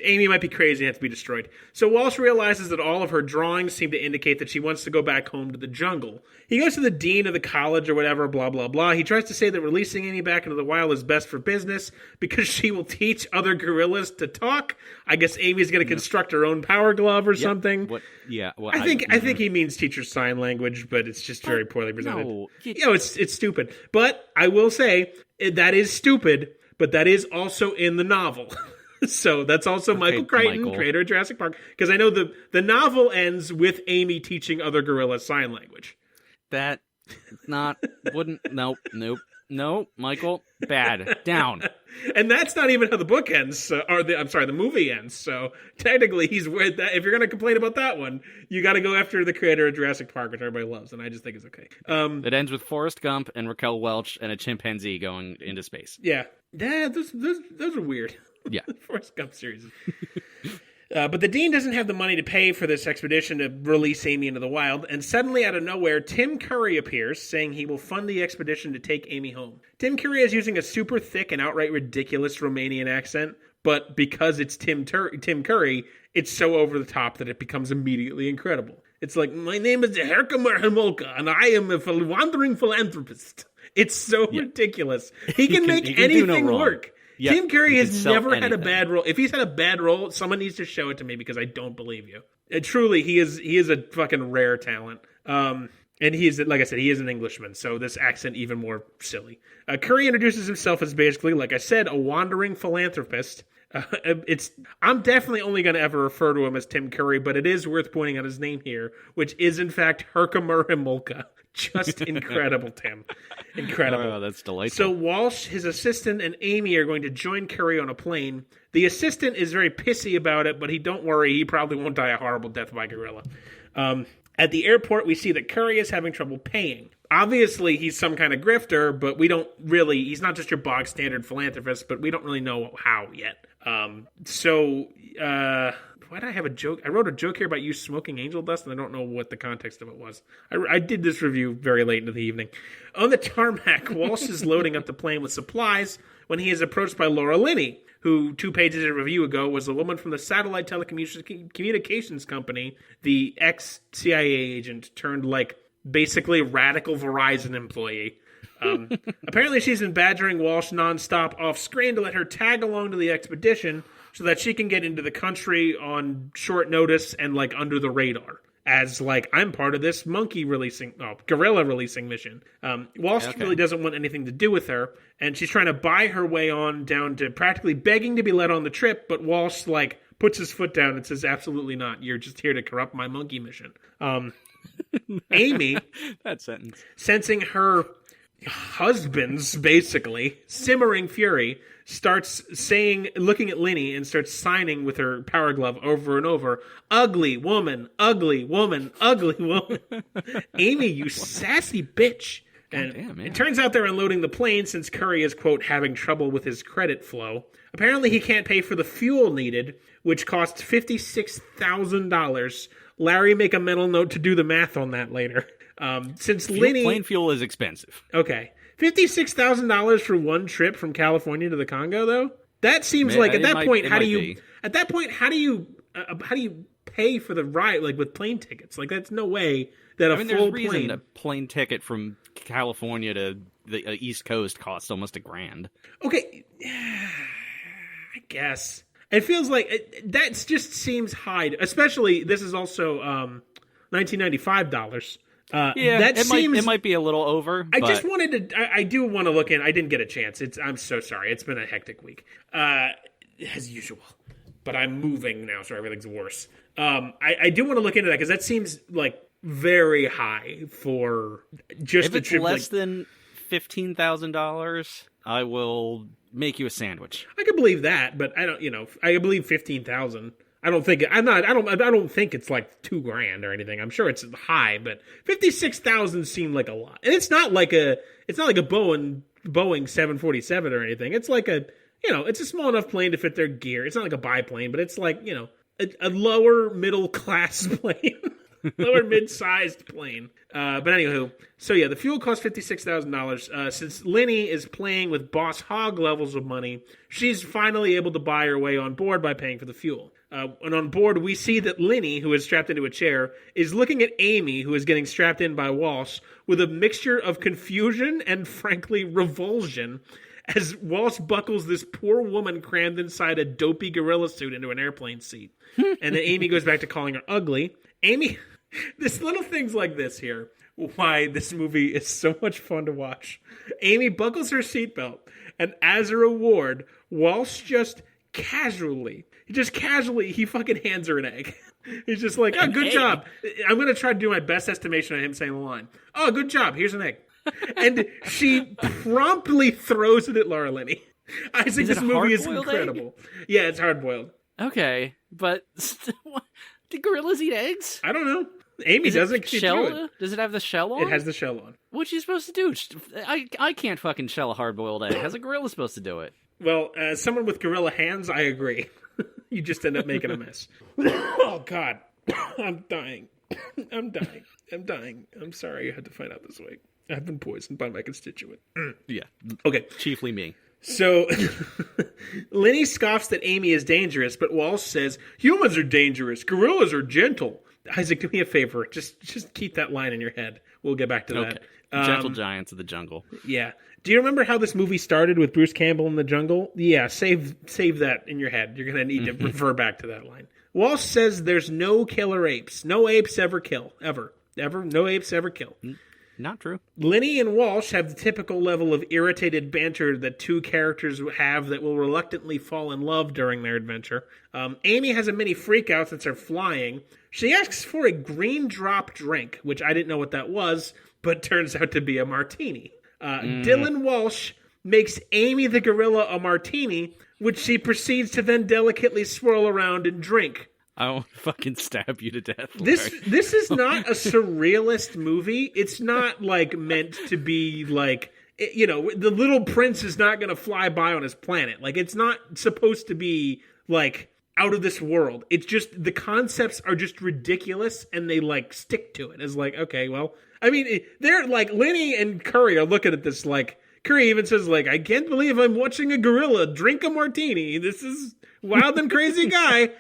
Amy might be crazy and have to be destroyed. So Walsh realizes that all of her drawings seem to indicate that she wants to go back home to the jungle. He goes to the dean of the college or whatever, blah, blah, blah. He tries to say that releasing Amy back into the wild is best for business because she will teach other gorillas to talk. I guess Amy's going to construct her own power glove or something. I think he means teach her sign language, but it's just very poorly presented. No, it's stupid. But I will say that is stupid. But that is also in the novel. So that's also Michael Crichton, creator of Jurassic Park. Because I know the novel ends with Amy teaching other gorillas sign language. That no, Michael, bad, down. And that's not even how the book ends, the movie ends. So technically he's with that. If you're going to complain about that one, you got to go after the creator of Jurassic Park, which everybody loves, and I just think it's okay. It ends with Forrest Gump and Raquel Welch and a chimpanzee going into space. Yeah, those are weird. Yeah. Forrest Gump series. But the dean doesn't have the money to pay for this expedition to release Amy into the wild, and suddenly out of nowhere, Tim Curry appears, saying he will fund the expedition to take Amy home. Tim Curry is using a super thick and outright ridiculous Romanian accent, but because it's Tim Curry, it's so over the top that it becomes immediately incredible. It's like, my name is Herkimer Hemolka, and I am a wandering philanthropist. It's so ridiculous. He can make anything work. Yep. Tim Curry has never had a bad role. If he's had a bad role, someone needs to show it to me because I don't believe you. Truly, he is a fucking rare talent. And he's, like I said, he is an Englishman, so this accent even more silly. Curry introduces himself as basically, like I said, a wandering philanthropist. I'm definitely only going to ever refer to him as Tim Curry, but it is worth pointing out his name here, which is in fact Herkimer Himulka. Just incredible, Tim. Incredible. Oh, that's delightful. So Walsh, his assistant, and Amy are going to join Curry on a plane. The assistant is very pissy about it, but don't worry, he probably won't die a horrible death by gorilla. At the airport, we see that Curry is having trouble paying. Obviously, he's some kind of grifter, but he's not just your bog standard philanthropist, but we don't really know how yet. Why did I have a joke? I wrote a joke here about you smoking angel dust, and I don't know what the context of it was. I did this review very late into the evening. On the tarmac, Walsh is loading up the plane with supplies when he is approached by Laura Linney, who 2 pages of review ago was a woman from the satellite telecommunications company, the ex-CIA agent turned, basically radical Verizon employee. Apparently she's been badgering Walsh nonstop off-screen to let her tag along to the expedition so that she can get into the country on short notice and, under the radar. As, I'm part of this gorilla releasing mission. Walsh really doesn't want anything to do with her, and she's trying to buy her way on down to practically begging to be let on the trip, but Walsh, puts his foot down and says, absolutely not. You're just here to corrupt my monkey mission. Amy, that sentence, sensing her husband's basically simmering fury, starts looking at Linney and starts signing with her power glove over and over, ugly woman, ugly woman, ugly woman. Amy, you sassy bitch. And damn, it turns out they're unloading the plane since Curry is, quote, having trouble with his credit flow. Apparently he can't pay for the fuel needed, which costs $56,000. Larry, make a mental note to do the math on that later. Since Linney... Plane fuel is expensive. Okay. $56,000 for one trip from California to the Congo, though? That seems at that point, how do you pay for the ride, with plane tickets? That's no way that there's reason a plane ticket from California to the East Coast costs almost $1,000. Okay. I guess. It feels that just seems high, especially this is also $1995. It might be a little over. I do want to look in. I didn't get a chance. I'm so sorry. It's been a hectic week, as usual. But I'm moving now, so everything's worse. I do want to look into that because that seems very high for just a trip. If it's less than $15,000, I will make you a sandwich. I can believe that, but I don't. I believe 15,000. I don't think I don't think it's $2,000 or anything. I'm sure it's high, but 56,000 seemed like a lot. And it's not like a Boeing 747 or anything. It's it's a small enough plane to fit their gear. It's not like a biplane, but it's a lower middle class plane. Lower mid-sized plane. But anywho, so yeah, the fuel costs $56,000. Since Linney is playing with Boss Hogg levels of money, she's finally able to buy her way on board by paying for the fuel. And on board, we see that Linney, who is strapped into a chair, is looking at Amy, who is getting strapped in by Walsh, with a mixture of confusion and, frankly, revulsion, as Walsh buckles this poor woman crammed inside a dopey gorilla suit into an airplane seat. And then Amy goes back to calling her ugly. Amy, there's little things like this here, why this movie is so much fun to watch. Amy buckles her seatbelt, and as a reward, Walsh just casually, he fucking hands her an egg. He's just like, oh, good job. I'm going to try to do my best estimation of him saying the line. Oh, good job. Here's an egg. And she promptly throws it at Laura Linney. I think this movie is incredible. Egg? Yeah, it's hard-boiled. Okay, but do gorillas eat eggs? I don't know. Amy doesn't. Shell? Does it have the shell on? It has the shell on. What's she supposed to do? I can't fucking shell a hard-boiled egg. How's a gorilla supposed to do it? Well, as someone with gorilla hands, I agree. You just end up making a mess. Oh, God. I'm dying. I'm sorry I had to find out this way. I've been poisoned by my constituent. Yeah. Okay. Chiefly me. So, Linney scoffs that Amy is dangerous, but Walsh says, humans are dangerous. Gorillas are gentle. Isaac, do me a favor. Just keep that line in your head. We'll get back to that. Gentle giants of the jungle. Yeah. Do you remember how this movie started with Bruce Campbell in the jungle? Yeah, save that in your head. You're going to need to refer back to that line. Walsh says there's no killer apes. No apes ever kill. Ever. No apes ever kill. Not true. Linney and Walsh have the typical level of irritated banter that two characters have that will reluctantly fall in love during their adventure. Amy has a mini freakout since they're flying. She asks for a green drop drink, which I didn't know what that was, but turns out to be a martini. Dylan Walsh makes Amy the gorilla a martini, which she proceeds to then delicately swirl around and drink. I will fucking stab you to death. This is not a surrealist movie. It's not like meant to be like, you know, the little prince is not going to fly by on his planet. Like, it's not supposed to be like out of this world. It's just the concepts are just ridiculous, and they like stick to it. It's like, okay, well, I mean, they're like Lenny and Curry are looking at this like. Curry even says, like, I can't believe I'm watching a gorilla drink a martini. This is wild and crazy guy.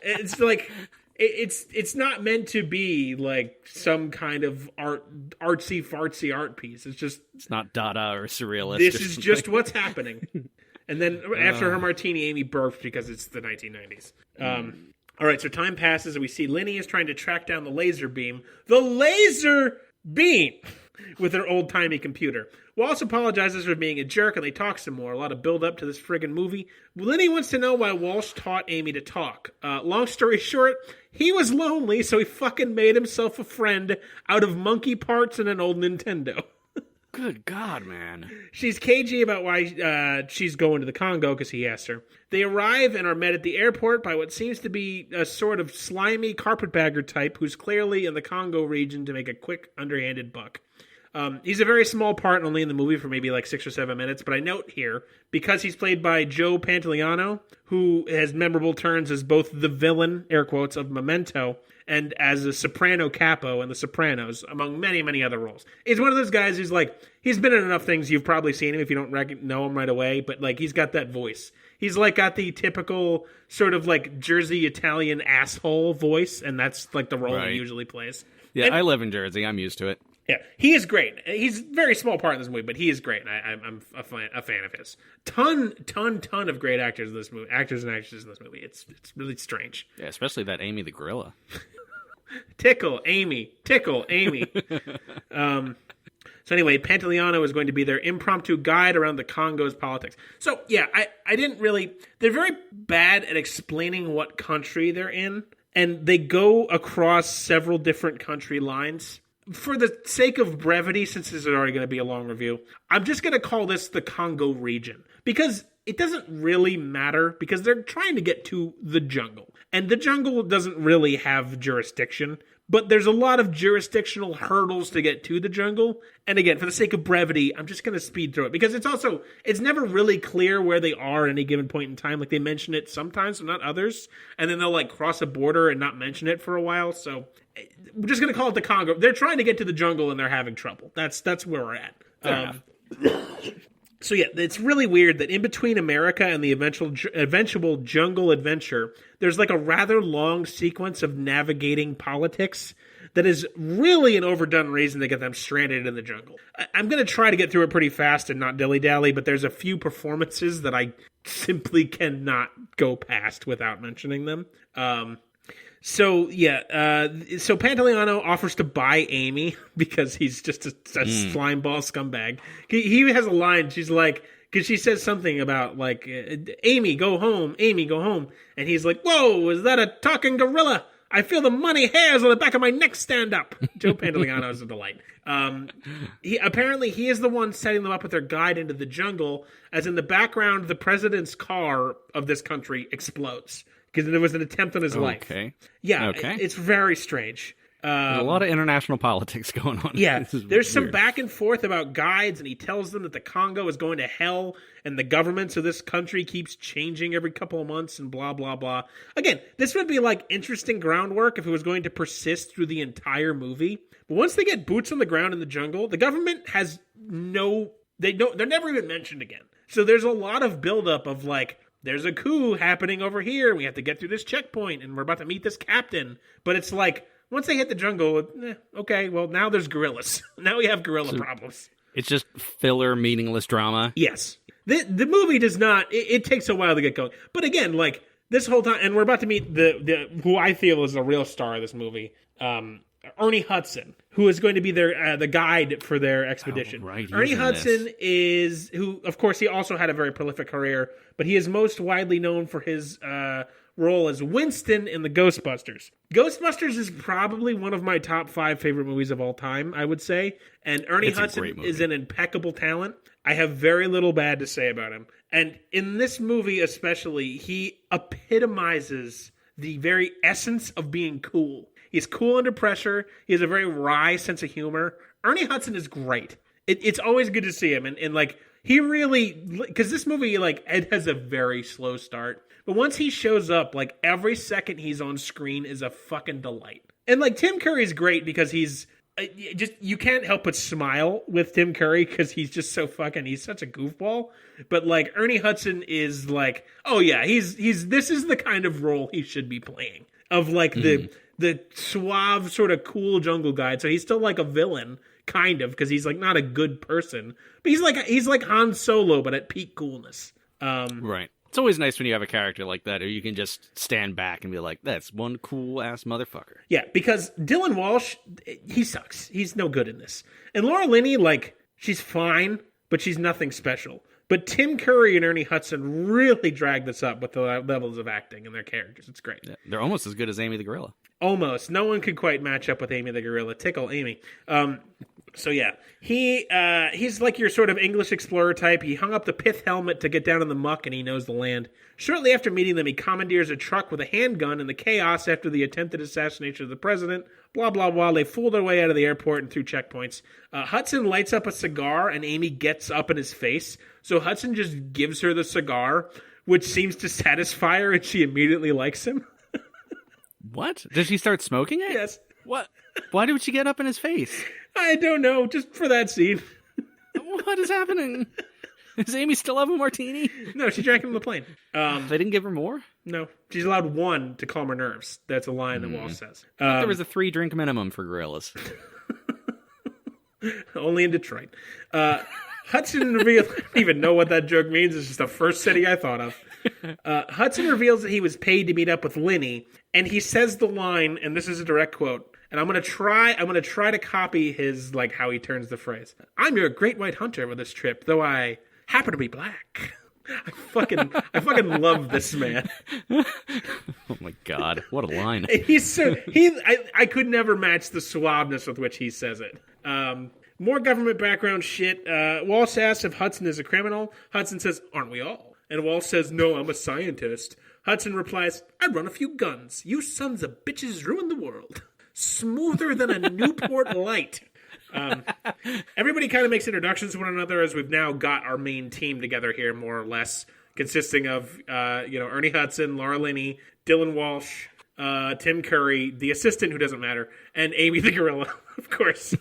It's like, it's not meant to be like some kind of artsy fartsy art piece. It's not Dada or surrealist. This is just what's happening. And then after her martini, Amy burped because it's the 1990s. All right, so time passes and we see Linny is trying to track down the laser beam. The laser beam! With her old-timey computer. Wallace apologizes for being a jerk, and they talk some more. A lot of build-up to this friggin' movie. Lenny wants to know why Walsh taught Amy to talk. Long story short, he was lonely, so he fucking made himself a friend out of monkey parts and an old Nintendo. Good God, man. She's cagey about why she's going to the Congo, because he asked her. They arrive and are met at the airport by what seems to be a sort of slimy carpetbagger type who's clearly in the Congo region to make a quick, underhanded buck. He's a very small part only in the movie for maybe like 6 or 7 minutes, but I note here, because he's played by Joe Pantoliano, who has memorable turns as both the villain, air quotes, of Memento, and as a soprano capo in The Sopranos, among many, many other roles. He's one of those guys who's like, he's been in enough things, you've probably seen him if you don't know him right away, but like he's got that voice. He's like got the typical sort of like Jersey Italian asshole voice, and that's like the role he usually plays. Yeah, and, I live in Jersey. I'm used to it. Yeah, he is great. He's a very small part in this movie, but he is great. I'm a fan of his. Ton of great actors in this movie, actors and actresses in this movie. It's really strange. Yeah, especially that Amy the gorilla. Tickle Amy. So anyway, Pantoliano is going to be their impromptu guide around the Congo's politics. So yeah, I didn't really. They're very bad at explaining what country they're in, and they go across several different country lines. For the sake of brevity, since this is already going to be a long review, I'm just going to call this the Congo region. Because it doesn't really matter, because they're trying to get to the jungle. And the jungle doesn't really have jurisdiction, but there's a lot of jurisdictional hurdles to get to the jungle. And again, for the sake of brevity, I'm just going to speed through it. Because it's never really clear where they are at any given point in time. Like, they mention it sometimes, but not others. And then they'll, like, cross a border and not mention it for a while. So we're just going to call it the Congo. They're trying to get to the jungle and they're having trouble. That's where we're at. So yeah, it's really weird that in between America and the eventual jungle adventure, there's like a rather long sequence of navigating politics that is really an overdone reason to get them stranded in the jungle. I'm going to try to get through it pretty fast and not dilly-dally, but there's a few performances that I simply cannot go past without mentioning them. So Pantoliano offers to buy Amy because he's just a slimeball scumbag. He has a line. She's like, because she says something about like, Amy, go home. Amy, go home. And he's like, whoa, is that a talking gorilla? I feel the money hairs on the back of my neck stand up. Joe Pantoliano is a delight. He is the one setting them up with their guide into the jungle, as in the background, the president's car of this country explodes. Because there was an attempt on his life. Yeah, okay. It's very strange. There's a lot of international politics going on. Yeah, there's some back and forth about guides, and he tells them that the Congo is going to hell, and the governments of this country keeps changing every couple of months, and blah, blah, blah. Again, this would be like interesting groundwork if it was going to persist through the entire movie. But once they get boots on the ground in the jungle, the government has they're never even mentioned again. So there's a lot of buildup of like, there's a coup happening over here. We have to get through this checkpoint, and we're about to meet this captain. But it's like, once they hit the jungle, okay, well, now there's gorillas. Now we have gorilla problems. It's just filler, meaningless drama. Yes. The movie does not, it takes a while to get going. But again, like, this whole time, and we're about to meet the who I feel is the real star of this movie. Ernie Hudson, who is going to be their the guide for their expedition. Oh, right. Ernie Hudson is who, of course, he also had a very prolific career, but he is most widely known for his role as Winston in the Ghostbusters. Ghostbusters is probably one of my top 5 favorite movies of all time, I would say. And Ernie Hudson is an impeccable talent. I have very little bad to say about him. And in this movie especially, he epitomizes the very essence of being cool. He's cool under pressure. He has a very wry sense of humor. Ernie Hudson is great. It's always good to see him. And like, he really, because this movie, like, it has a very slow start. But once he shows up, like, every second he's on screen is a fucking delight. And like, Tim Curry's great because he's just, you can't help but smile with Tim Curry because he's just so fucking, he's such a goofball. But like, Ernie Hudson is like, oh yeah, this is the kind of role he should be playing. Of like the suave sort of cool jungle guy. So he's still like a villain, kind of, because he's like not a good person. But he's like Han Solo, but at peak coolness. Right. It's always nice when you have a character like that, or you can just stand back and be like, that's one cool-ass motherfucker. Yeah, because Dylan Walsh, he sucks. He's no good in this. And Laura Linney, like, she's fine, but she's nothing special. But Tim Curry and Ernie Hudson really drag this up with the levels of acting and their characters. It's great. Yeah, they're almost as good as Amy the Gorilla. Almost. No one could quite match up with Amy the Gorilla. Tickle Amy. So yeah, he's like your sort of English explorer type. He hung up the pith helmet to get down in the muck, and he knows the land. Shortly after meeting them, he commandeers a truck with a handgun in the chaos after the attempted assassination of the president. Blah, blah, blah. They fool their way out of the airport and through checkpoints. Hudson lights up a cigar, and Amy gets up in his face. So Hudson just gives her the cigar, which seems to satisfy her, and she immediately likes him. What? Does she start smoking it? Yes. What? Why did she get up in his face? I don't know, just for that scene. What is happening? Does Amy still have a martini? No, she drank it on the plane. They didn't give her more? No. She's allowed one to calm her nerves. That's a line that Walsh says. There was a 3-drink minimum for gorillas. Only in Detroit. Hudson reveals... I don't even know what that joke means. It's just the first city I thought of. Hudson reveals that he was paid to meet up with Linney, and he says the line, and this is a direct quote, and I'm gonna try to copy his, like, how he turns the phrase. I'm your great white hunter with this trip, though I happen to be black. I fucking love this man. Oh my god, what a line. I could never match the suaveness with which he says it. More government background shit. Walsh asks if Hudson is a criminal. Hudson says, aren't we all? And Walsh says, no, I'm a scientist. Hudson replies, I run a few guns. You sons of bitches ruin the world. Smoother than a Newport Light. Everybody kind of makes introductions to one another as we've now got our main team together here, more or less, consisting of Ernie Hudson, Laura Linney, Dylan Walsh, Tim Curry, the assistant who doesn't matter, and Amy the Gorilla, of course.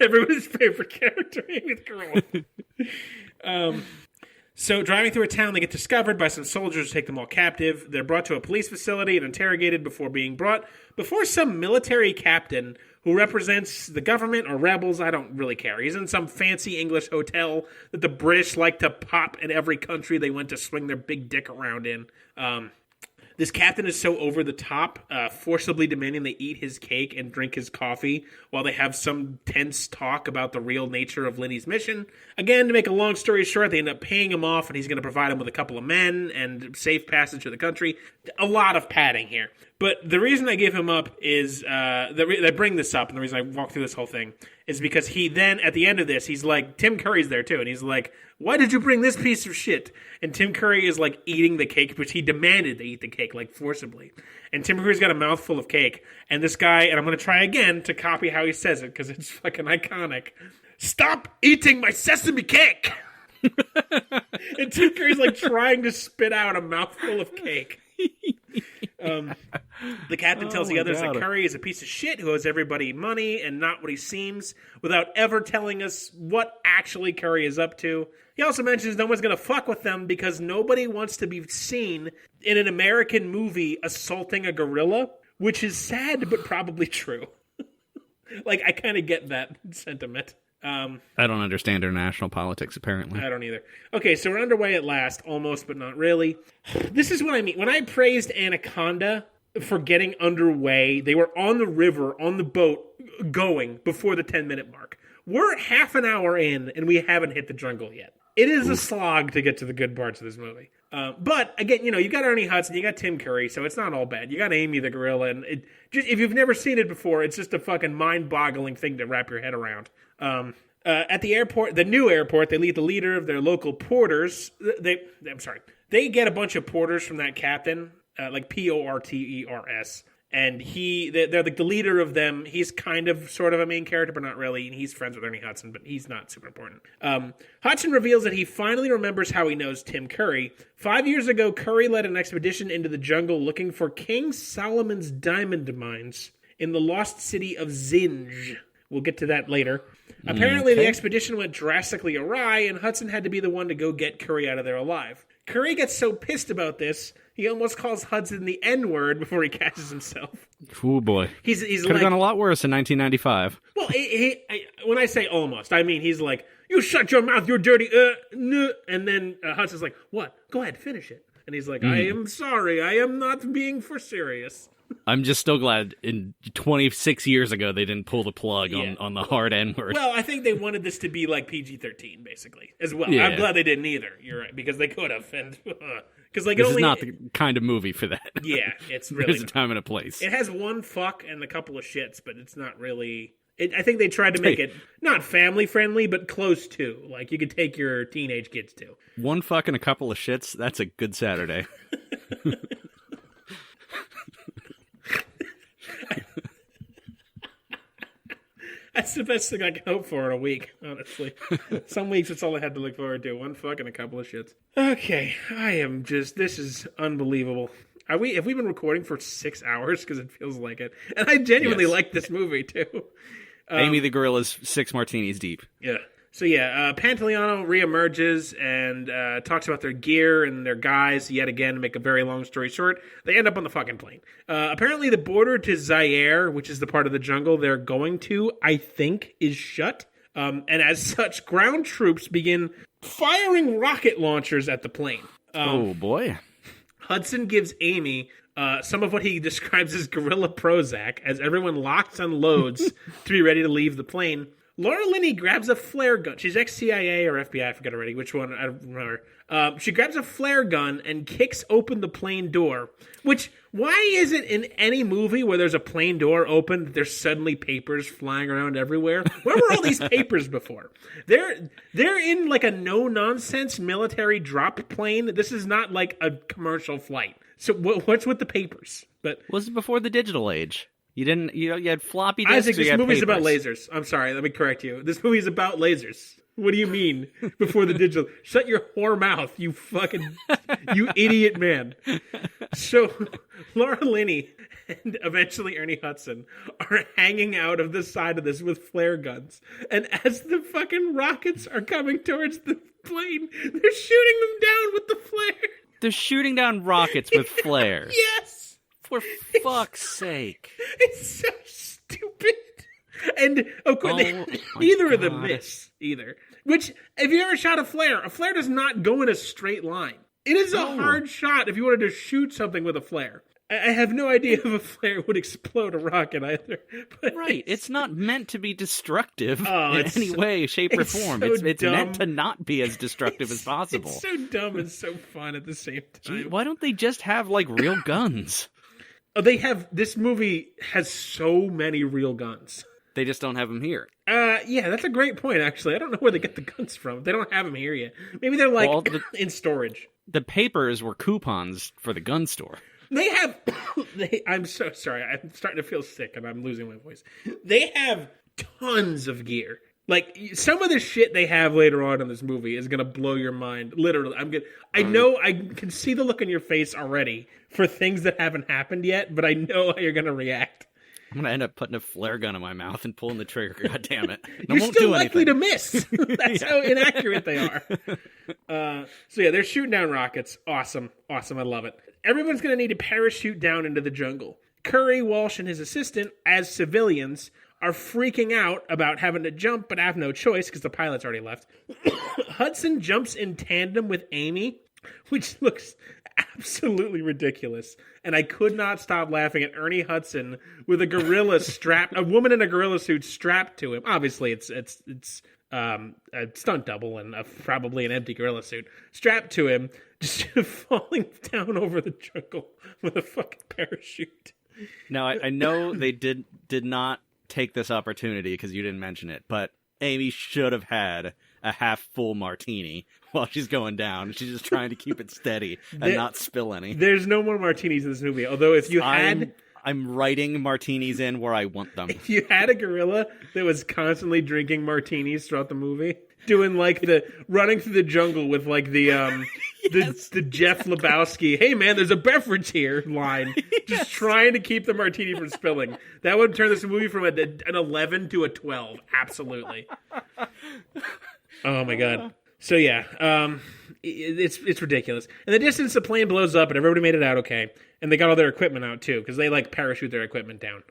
Everybody's favorite character, Amy the Gorilla. So driving through a town, they get discovered by some soldiers who take them all captive. They're brought to a police facility and interrogated before being brought before some military captain who represents the government or rebels. I don't really care. He's in some fancy English hotel that the British like to pop in every country they went to swing their big dick around in. This captain is so over the top, forcibly demanding they eat his cake and drink his coffee while they have some tense talk about the real nature of Linney's mission. Again, to make a long story short, they end up paying him off, and he's going to provide him with a couple of men and safe passage to the country. A lot of padding here. But the reason I give him up is, I bring this up, and the reason I walk through this whole thing is because he then, at the end of this, he's like, Tim Curry's there too, and he's like, why did you bring this piece of shit? And Tim Curry is like eating the cake, which he demanded they eat the cake, like forcibly. And Tim Curry's got a mouthful of cake, and this guy, and I'm going to try again to copy how he says it, because it's fucking iconic. Stop eating my sesame cake! And Tim Curry's like trying to spit out a mouthful of cake. The captain tells the others that Curry is a piece of shit who owes everybody money and not what he seems, without ever telling us what actually Curry is up to. He also mentions no one's going to fuck with them because nobody wants to be seen in an American movie assaulting a gorilla, which is sad but probably true. Like, I kind of get that sentiment. I don't understand international politics, apparently. I don't either. Okay, so we're underway at last, almost, but not really. This is what I mean. When I praised Anaconda, for getting underway. They were on the river, on the boat, going before the 10-minute mark. We're half an hour in, and we haven't hit the jungle yet. It is a slog to get to the good parts of this movie. But, again, you got Ernie Hudson, you got Tim Curry, so it's not all bad. You got Amy the gorilla, and if you've never seen it before, it's just a fucking mind-boggling thing to wrap your head around. At the airport, the new airport, they meet the leader of their local porters. They get a bunch of porters from that captain, like Porters, and they're like the leader of them. He's kind of sort of a main character, but not really, and he's friends with Ernie Hudson, but he's not super important. Hudson reveals that he finally remembers how he knows Tim Curry. 5 years ago, Curry led an expedition into the jungle looking for King Solomon's diamond mines in the lost city of Zinj. We'll get to that later. Apparently, the expedition went drastically awry, and Hudson had to be the one to go get Curry out of there alive. Curry gets so pissed about this, he almost calls Hudson the N-word before he catches himself. Oh, boy. He's could have gone a lot worse in 1995. Well, when I say almost, I mean he's like, you shut your mouth, you're dirty, and then Hudson's like, what? Go ahead, finish it. And he's like, I am sorry, I am not being for serious. I'm just still glad in 26 years ago they didn't pull the plug on the hard N-word. Well, I think they wanted this to be like PG-13, basically, as well. Yeah. I'm glad they didn't either. You're right, because they could have. And because this is not the kind of movie for that. Yeah, it's really There's a time and a place. It has one fuck and a couple of shits, but it's not really... I think they tried to make it not family-friendly, but close to. Like, you could take your teenage kids to. One fuck and a couple of shits, that's a good Saturday. That's the best thing I can hope for in a week, honestly. Some weeks it's all I had to look forward to. One fuck and a couple of shits. Okay, this is unbelievable. Have we been recording for 6 hours? Because it feels like it. And I genuinely like this movie, too. Amy the Gorilla's 6 martinis deep. Yeah. So Pantaleano reemerges and talks about their gear and their guys yet again. To make a very long story short, they end up on the fucking plane. Apparently, the border to Zaire, which is the part of the jungle they're going to, I think, is shut. And as such, ground troops begin firing rocket launchers at the plane. Oh boy! Hudson gives Amy some of what he describes as guerrilla Prozac as everyone locks and loads to be ready to leave the plane. Laura Linney grabs a flare gun. She's ex-CIA or FBI, I forget already which one, I don't remember. She grabs a flare gun and kicks open the plane door, which, why is it in any movie where there's a plane door open, there's suddenly papers flying around everywhere? Where were all these papers before? They're in like a no-nonsense military drop plane. This is not like a commercial flight. So what's with the papers? But was it before the digital age? You didn't, you had floppy disks. Isaac, this movie's about lasers. I'm sorry, let me correct you. This movie's about lasers. What do you mean before the digital? Shut your whore mouth, you idiot man. So, Laura Linney and eventually Ernie Hudson are hanging out of the side of this with flare guns. And as the fucking rockets are coming towards the plane, they're shooting them down with the flare. They're shooting down rockets with flares. Yes. For fuck's sake. It's so stupid. And, neither of them miss, either. Which, if you ever shot a flare does not go in a straight line. It is a hard shot if you wanted to shoot something with a flare. I have no idea if a flare would explode a rocket either. But right, it's not meant to be destructive in any so, way, shape, or form. So it's meant to not be as destructive as possible. It's so dumb and so fun at the same time. Gee, why don't they just have, like, real guns? This movie has so many real guns. They just don't have them here. Yeah, that's a great point, actually. I don't know where they get the guns from. They don't have them here yet. Maybe they're, in storage. The papers were coupons for the gun store. They have... I'm so sorry. I'm starting to feel sick, and I'm losing my voice. They have tons of gear. Like, some of the shit they have later on in this movie is going to blow your mind. Literally. I know I can see the look on your face already for things that haven't happened yet, but I know how you're going to react. I'm going to end up putting a flare gun in my mouth and pulling the trigger. God damn it. You're still likely to miss. That's how inaccurate they are. They're shooting down rockets. Awesome. I love it. Everyone's going to need to parachute down into the jungle. Curry, Walsh, and his assistant, as civilians, are freaking out about having to jump, but have no choice because the pilot's already left. Hudson jumps in tandem with Amy, which looks absolutely ridiculous. And I could not stop laughing at Ernie Hudson with a woman in a gorilla suit strapped to him. Obviously, it's a stunt double and probably an empty gorilla suit strapped to him, just falling down over the jungle with a fucking parachute. Now, I know they did not take this opportunity because you didn't mention it, but Amy should have had a half-full martini while she's going down. She's just trying to keep it steady and not spill any. There's no more martinis in this movie, although if you had... I'm writing martinis in where I want them. If you had a gorilla that was constantly drinking martinis throughout the movie, doing like the running through the jungle with like the the Jeff Lebowski, hey man, there's a beverage here line, just trying to keep the martini from spilling. That would turn this movie from an 11 to a 12. Absolutely. Oh my god. So yeah, it's ridiculous. In the distance, the plane blows up, and everybody made it out okay. And they got all their equipment out too, because they like parachute their equipment down.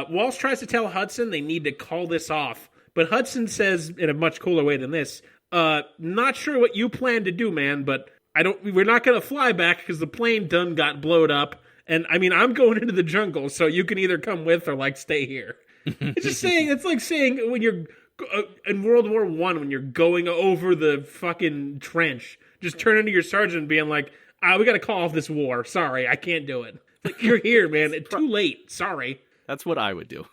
Walsh tries to tell Hudson they need to call this off, but Hudson says in a much cooler way than this, "Not sure what you plan to do, man, but we're not going to fly back because the plane done got blowed up. And I mean, I'm going into the jungle, so you can either come with or like stay here." It's just saying. It's like saying when you're in World War I, when you're going over the fucking trench, just turn into your sergeant and being like, we got to call off this war. Sorry, I can't do it. Like, you're here, man. It's too late. Sorry. That's what I would do.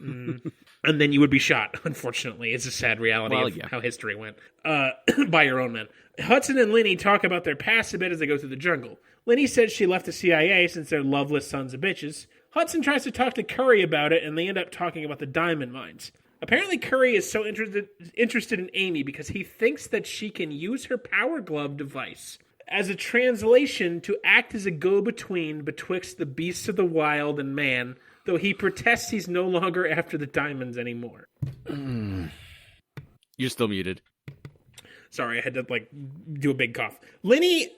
And then you would be shot, unfortunately. It's a sad reality of how history went. By your own men. Hudson and Linny talk about their past a bit as they go through the jungle. Linny says she left the CIA since they're loveless sons of bitches. Hudson tries to talk to Curry about it, and they end up talking about the diamond mines. Apparently, Curry is so interested in Amy because he thinks that she can use her power glove device as a translation to act as a go-between betwixt the beasts of the wild and man, though he protests he's no longer after the diamonds anymore. You're still muted. Sorry, I had to, do a big cough. Linny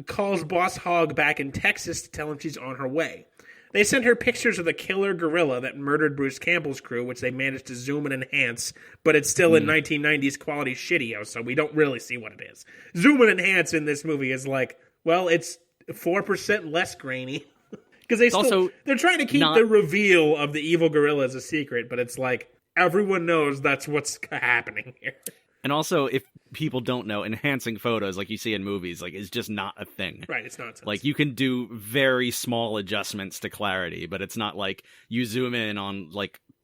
calls Boss Hogg back in Texas to tell him she's on her way. They sent her pictures of the killer gorilla that murdered Bruce Campbell's crew, which they managed to zoom and enhance, but it's still in 1990s quality shitty, so we don't really see what it is. Zoom and enhance in this movie is it's 4% less grainy. Because they're trying to keep the reveal of the evil gorilla as a secret, but it's like, everyone knows that's what's happening here. And also, if people don't know, enhancing photos like you see in movies is just not a thing. Right, it's nonsense. Like, you can do very small adjustments to clarity, but it's not like you zoom in on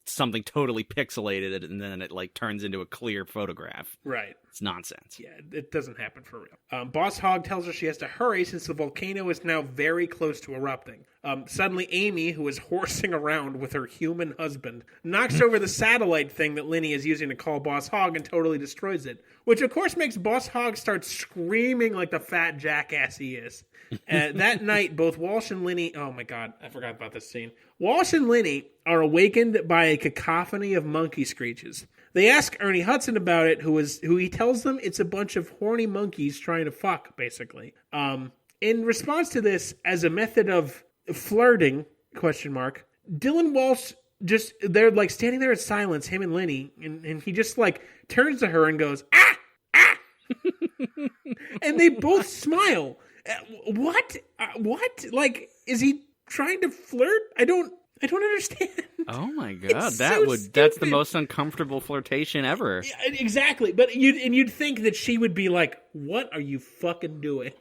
something totally pixelated and then it turns into a clear photograph. Right. It's nonsense. Yeah, it doesn't happen for real. Boss Hogg tells her she has to hurry since the volcano is now very close to erupting. Suddenly, Amy, who is horsing around with her human husband, knocks over the satellite thing that Linny is using to call Boss Hogg and totally destroys it, which of course makes Boss Hogg start screaming like the fat jackass he is. That night, both Walsh and Linny... Oh my god, I forgot about this scene. Walsh and Linny are awakened by a cacophony of monkey screeches. They ask Ernie Hudson about it, who he tells them it's a bunch of horny monkeys trying to fuck, basically. In response to this, as a method of flirting, Dylan Walsh they're standing there in silence, him and Linny, and he just turns to her and goes, ah! Ah! And they both smile. What? What? Is he trying to flirt? I don't understand. Oh my god, that's the most uncomfortable flirtation ever. Yeah, exactly. But you'd think that she would be like, "What are you fucking doing?"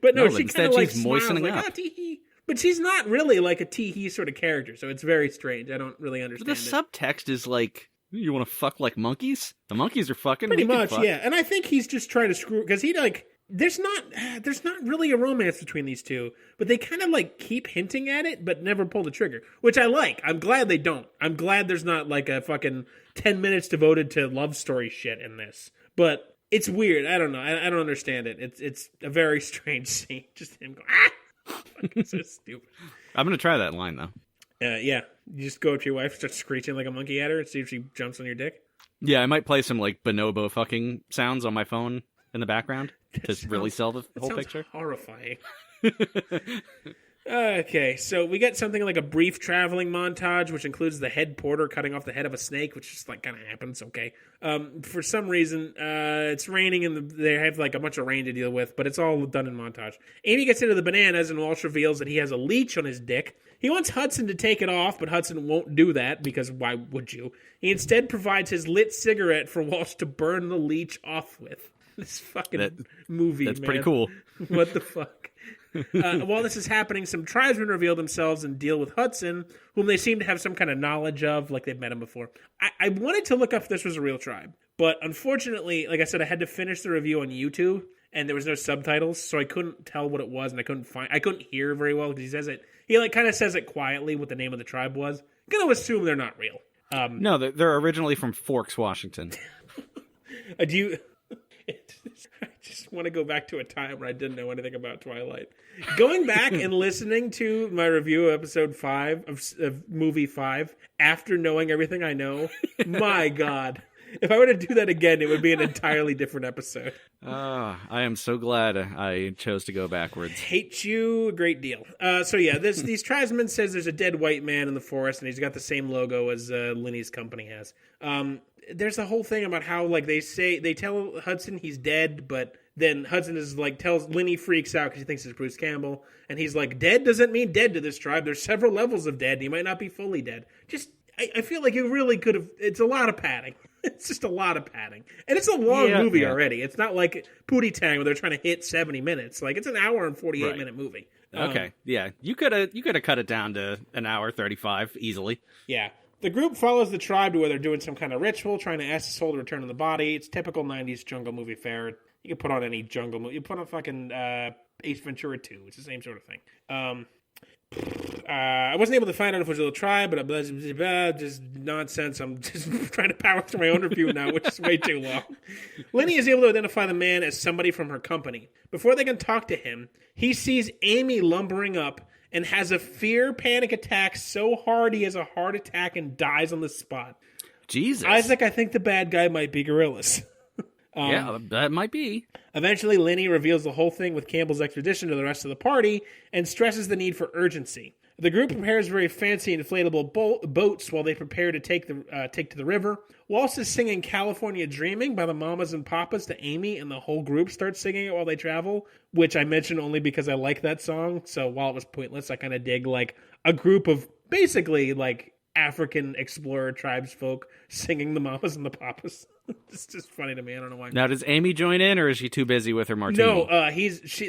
But no, she kind of she's moistening up. Oh, tee-hee. But she's not really like a tee-hee sort of character, so it's very strange. I don't really understand. But the subtext is you want to fuck like monkeys? The monkeys are fucking. Pretty much, yeah. And I think he's just trying to screw because he there's not really a romance between these two, but they kind of keep hinting at it, but never pull the trigger, which I like. I'm glad they don't. I'm glad there's not a fucking 10 minutes devoted to love story shit in this. But it's weird. I don't know. I don't understand it. It's a very strange scene. Just him going, ah! Fucking so stupid. I'm going to try that line, though. Yeah. You just go up to your wife, start screeching like a monkey at her, and see if she jumps on your dick. Yeah, I might play some bonobo fucking sounds on my phone in the background to really sell the whole picture. Horrifying. Okay, so we get something like a brief traveling montage, which includes the head porter cutting off the head of a snake, which just like kind of happens. Okay, for some reason, it's raining and they have like a bunch of rain to deal with, but it's all done in montage. Amy gets into the bananas, and Walsh reveals that he has a leech on his dick. He wants Hudson to take it off, but Hudson won't do that because why would you? He instead provides his lit cigarette for Walsh to burn the leech off with. This fucking movie, that's man. pretty cool. What the fuck? While this is happening, some tribesmen reveal themselves and deal with Hudson, whom they seem to have some kind of knowledge of, like they've met him before. I wanted to look up if this was a real tribe, but unfortunately, like I said, I had to finish the review on YouTube, and there was no subtitles, so I couldn't tell what it was, and I couldn't hear very well because he says it. He like kind of says it quietly what the name of the tribe was. I'm gonna assume they're not real. No, they're originally from Forks, Washington. Do you? I just want to go back to a time where I didn't know anything about Twilight. Going back and listening to my review of episode 5 of movie 5 after knowing everything I know, my God. If I were to do that again, it would be an entirely different episode. I am so glad I chose to go backwards. Hate you a great deal. So yeah, these tribesmen says there's a dead white man in the forest, and he's got the same logo as Linny's company has. There's a whole thing about how like they tell Hudson he's dead, but then Hudson is like tells Linny freaks out because he thinks it's Bruce Campbell, and he's like, dead doesn't mean dead to this tribe. There's several levels of dead, and he might not be fully dead. I feel like you really could have. It's a lot of padding. It's just a lot of padding, and it's a long movie already. It's not like Pootie Tang where they're trying to hit 70 minutes. Like it's an hour and 48-minute movie. Okay, yeah, you could have cut it down to an hour 35 easily. Yeah. The group follows the tribe to where they're doing some kind of ritual, trying to ask the soul to return to the body. It's typical 90s jungle movie fare. You can put on any jungle movie. You put on fucking Ace Ventura 2. It's the same sort of thing. I wasn't able to find out if it was a little tribe, but just nonsense. I'm just trying to power through my own review now, which is way too long. Linny is able to identify the man as somebody from her company. Before they can talk to him, he sees Amy lumbering up and has a fear panic attack so hard he has a heart attack and dies on the spot. Jesus. Isaac, I think the bad guy might be gorillas. Yeah, that might be. Eventually, Linny reveals the whole thing with Campbell's extradition to the rest of the party and stresses the need for urgency. The group prepares very fancy inflatable boats while they prepare to take to the river. Walsh is singing California Dreaming by the Mamas and Papas to Amy, and the whole group starts singing it while they travel, which I mention only because I like that song. So while it was pointless, I kind of dig like a group of basically like African explorer tribes folk singing the Mamas and the Papas. It's just funny to me. I don't know why. Now, does Amy join in, or is she too busy with her martini? No,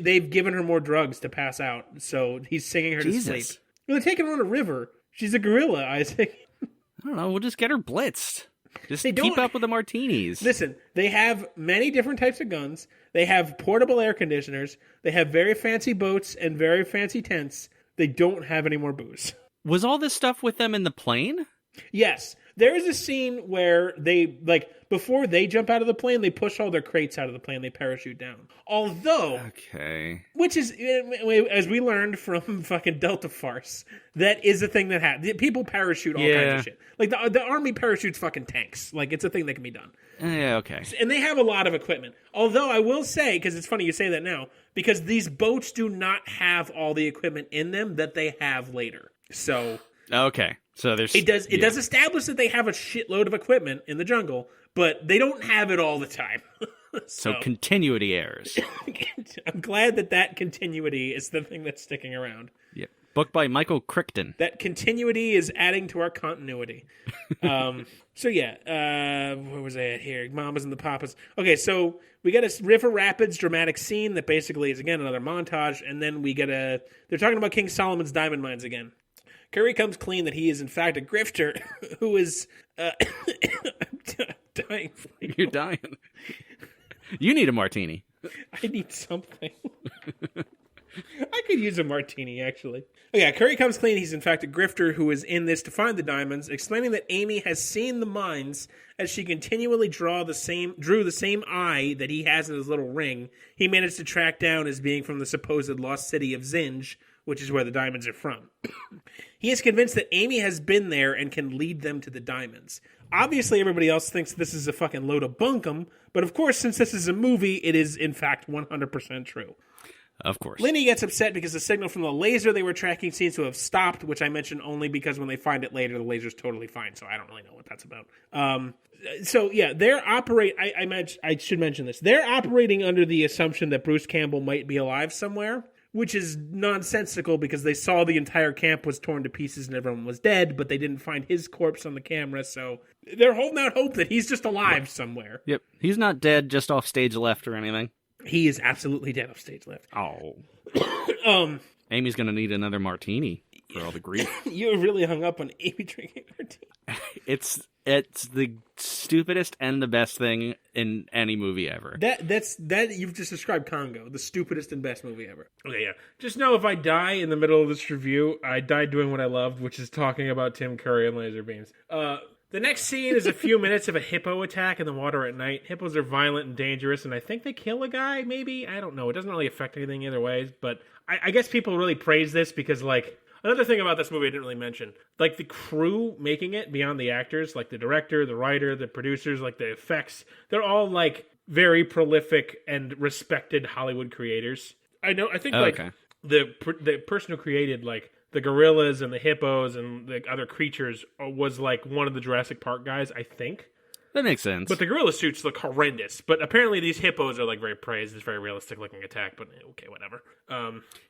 they've given her more drugs to pass out, so he's singing her to sleep. Well, they're taking her on a river. She's a gorilla, Isaac. I don't know. We'll just get her blitzed. Just keep up with the martinis. Listen, they have many different types of guns. They have portable air conditioners. They have very fancy boats and very fancy tents. They don't have any more booze. Was all this stuff with them in the plane? Yes. There is a scene where they, like, before they jump out of the plane, they push all their crates out of the plane. They parachute down. Although, okay, which is, as we learned from fucking Delta Farce, that is a thing that happens. People parachute all kinds of shit. Like, the army parachutes fucking tanks. Like, it's a thing that can be done. Yeah, okay. And they have a lot of equipment. Although, I will say, because it's funny you say that now, because these boats do not have all the equipment in them that they have later. So... Okay. So there's it does establish that they have a shitload of equipment in the jungle, but they don't have it all the time. so continuity errors. I'm glad that continuity is the thing that's sticking around. Yeah. Book by Michael Crichton. That continuity is adding to our continuity. So yeah, where was I at here? Mamas and the Papas. Okay, so we get a River Rapids dramatic scene that basically is again another montage, and then we get they're talking about King Solomon's diamond mines again. Curry comes clean that he is in fact a grifter who is I'm dying. You're dying. You need a martini. I need something. I could use a martini, actually. Oh, yeah, Curry comes clean. He's in fact a grifter who is in this to find the diamonds, explaining that Amy has seen the mines as she continually drew the same eye that he has in his little ring. He managed to track down as being from the supposed lost city of Zinj, which is where the diamonds are from. He is convinced that Amy has been there and can lead them to the diamonds. Obviously, everybody else thinks this is a fucking load of bunkum, but of course, since this is a movie, it is in fact 100% true. Of course. Lenny gets upset because the signal from the laser they were tracking seems to have stopped, which I mentioned only because when they find it later, the laser's totally fine, so I don't really know what that's about. So, yeah, I should mention this. They're operating under the assumption that Bruce Campbell might be alive somewhere, which is nonsensical because they saw the entire camp was torn to pieces and everyone was dead, but they didn't find his corpse on the camera, so they're holding out hope that he's just alive somewhere. Yep. He's not dead, just off stage left or anything. He is absolutely dead off stage left. Oh. Amy's going to need another martini for all the grief. You were really hung up on Amy drinking martini. It's the stupidest and the best thing in any movie ever. That you've just described Congo, the stupidest and best movie ever. Okay, yeah. Just know if I die in the middle of this review, I died doing what I loved, which is talking about Tim Curry and laser beams. The next scene is a few minutes of a hippo attack in the water at night. Hippos are violent and dangerous, and I think they kill a guy, maybe? I don't know. It doesn't really affect anything either way, but I guess people really praise this because, like, another thing about this movie I didn't really mention, like, the crew making it beyond the actors, like the director, the writer, the producers, like the effects, they're all, like, very prolific and respected Hollywood creators. I think the person who created, like, the gorillas and the hippos and the other creatures was like one of the Jurassic Park guys, I think. That makes sense. But the gorilla suits look horrendous. But apparently these hippos are like very praised. It's very realistic looking attack, but okay, whatever.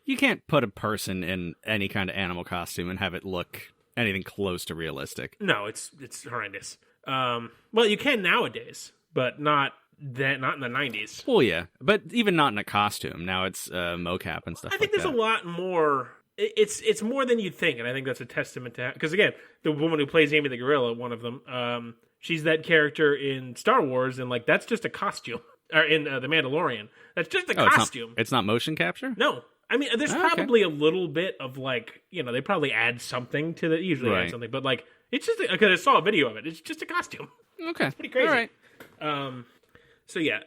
You can't put a person in any kind of animal costume and have it look anything close to realistic. No, it's horrendous. Well, you can nowadays, but not in the 90s. Well, yeah, but even not in a costume. Now it's mocap and stuff like that. I think there's a lot more. It's more than you'd think, and I think that's a testament to... Because, again, the woman who plays Amy the Gorilla, one of them, she's that character in Star Wars, and, like, that's just a costume. Or in The Mandalorian. That's just a costume. It's not motion capture? No. I mean, there's probably a little bit of, like, they probably add something to the... Usually add something, but, like, it's just... Because I saw a video of it. It's just a costume. Okay. It's pretty crazy. All right. So yeah,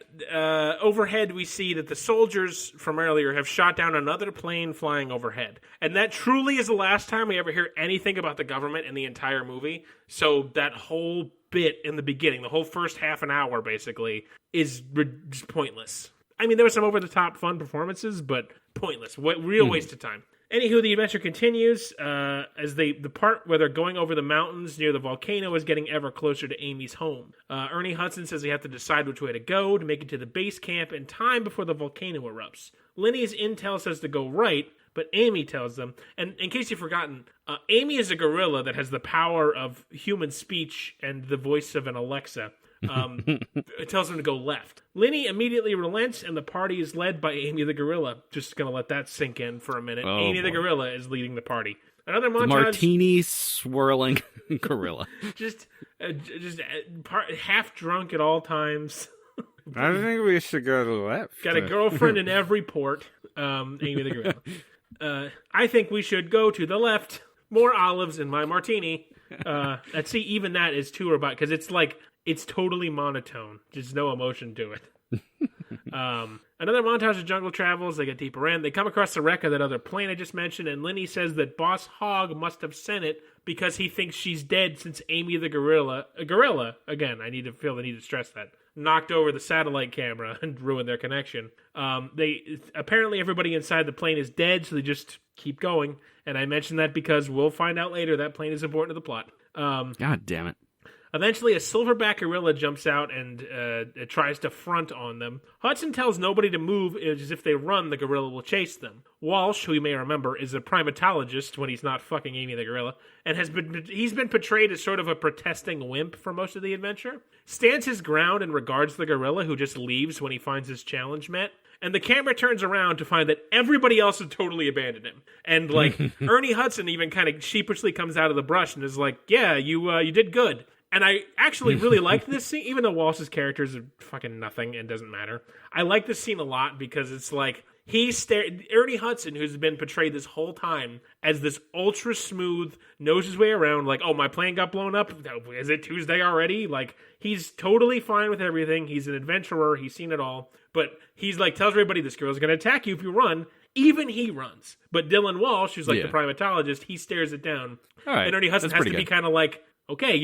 overhead we see that the soldiers from earlier have shot down another plane flying overhead. And that truly is the last time we ever hear anything about the government in the entire movie. So that whole bit in the beginning, the whole first half an hour basically, is just pointless. I mean, there were some over-the-top fun performances, but pointless. Real waste of time. Anywho, the adventure continues as the part where they're going over the mountains near the volcano is getting ever closer to Amy's home. Ernie Hudson says they have to decide which way to go to make it to the base camp in time before the volcano erupts. Lenny's intel says to go right, but Amy tells them, and in case you've forgotten, Amy is a gorilla that has the power of human speech and the voice of an Alexa. It tells them to go left. Lenny immediately relents, and the party is led by Amy the Gorilla. Just gonna let that sink in for a minute. Amy the Gorilla is leading the party. Another montage. The martini swirling gorilla. just half drunk at all times. I think we should go to the left. Got a girlfriend in every port. Amy the Gorilla. I think we should go to the left. More olives in my martini. Let's see, even that is too robotic because it's like. It's totally monotone. There's no emotion to it. Another montage of jungle travels. They get deeper in. They come across the wreck of that other plane I just mentioned, and Lenny says that Boss Hogg must have sent it because he thinks she's dead since Amy the Gorilla, again, I need to stress that, knocked over the satellite camera and ruined their connection. Apparently everybody inside the plane is dead, so they just keep going. And I mentioned that because we'll find out later that plane is important to the plot. God damn it. Eventually, a silverback gorilla jumps out and tries to front on them. Hudson tells nobody to move, as if they run, the gorilla will chase them. Walsh, who you may remember, is a primatologist when he's not fucking Amy the Gorilla, and he's been portrayed as sort of a protesting wimp for most of the adventure. Stands his ground and regards the gorilla, who just leaves when he finds his challenge met. And the camera turns around to find that everybody else had totally abandoned him. And, like, Ernie Hudson even kind of sheepishly comes out of the brush and is like, yeah, you did good. And I actually really liked this scene, even though Walsh's characters are fucking nothing and doesn't matter. I like this scene a lot because it's like, Ernie Hudson, who's been portrayed this whole time as this ultra smooth, knows his way around, like, oh, my plane got blown up? Is it Tuesday already? Like, he's totally fine with everything. He's an adventurer. He's seen it all. But he's like, tells everybody this girl's going to attack you if you run. Even he runs. But Dylan Walsh, who's like the primatologist, he stares it down. All right. And Ernie Hudson has to be kind of like, okay,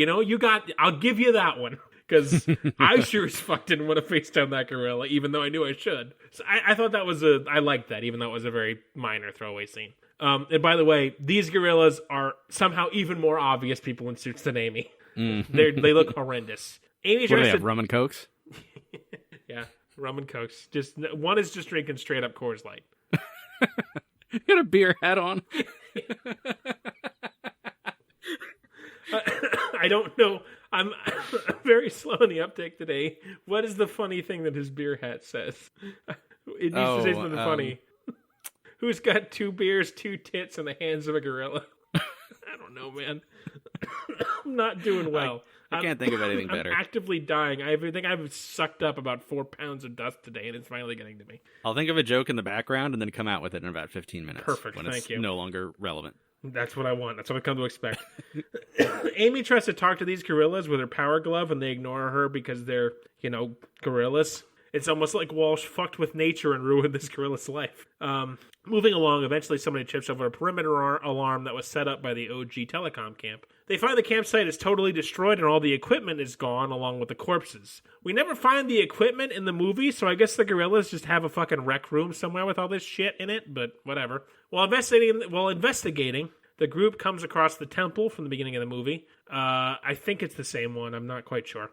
I'll give you that one. because I sure as fuck didn't want to face down that gorilla, even though I knew I should. So I thought that was I liked that, even though it was a very minor throwaway scene. And by the way, these gorillas are somehow even more obvious people in suits than Amy. They look horrendous. Amy What do they have, rum and cokes? Yeah, rum and cokes. Just one is just drinking straight up Coors Light. You got a beer hat on. I don't know. I'm very slow in the uptake today. What is the funny thing that his beer hat says? It needs to say something funny. Who's got 2 beers, 2 tits, and the hands of a gorilla? I don't know, man. I'm not doing well. I can't think of anything better. I'm actively dying. I think I've sucked up about 4 pounds of dust today, and it's finally getting to me. I'll think of a joke in the background and then come out with it in about 15 minutes. Perfect, when thank it's you. No longer relevant. That's what I want. That's what I've come to expect. Amy tries to talk to these gorillas with her power glove, and they ignore her because they're, gorillas. It's almost like Walsh fucked with nature and ruined this gorilla's life. Moving along, eventually somebody trips over a perimeter alarm that was set up by the OG telecom camp. They find the campsite is totally destroyed and all the equipment is gone along with the corpses. We never find the equipment in the movie, so I guess the gorillas just have a fucking rec room somewhere with all this shit in it, but whatever. While investigating, the group comes across the temple from the beginning of the movie. I think it's the same one. I'm not quite sure.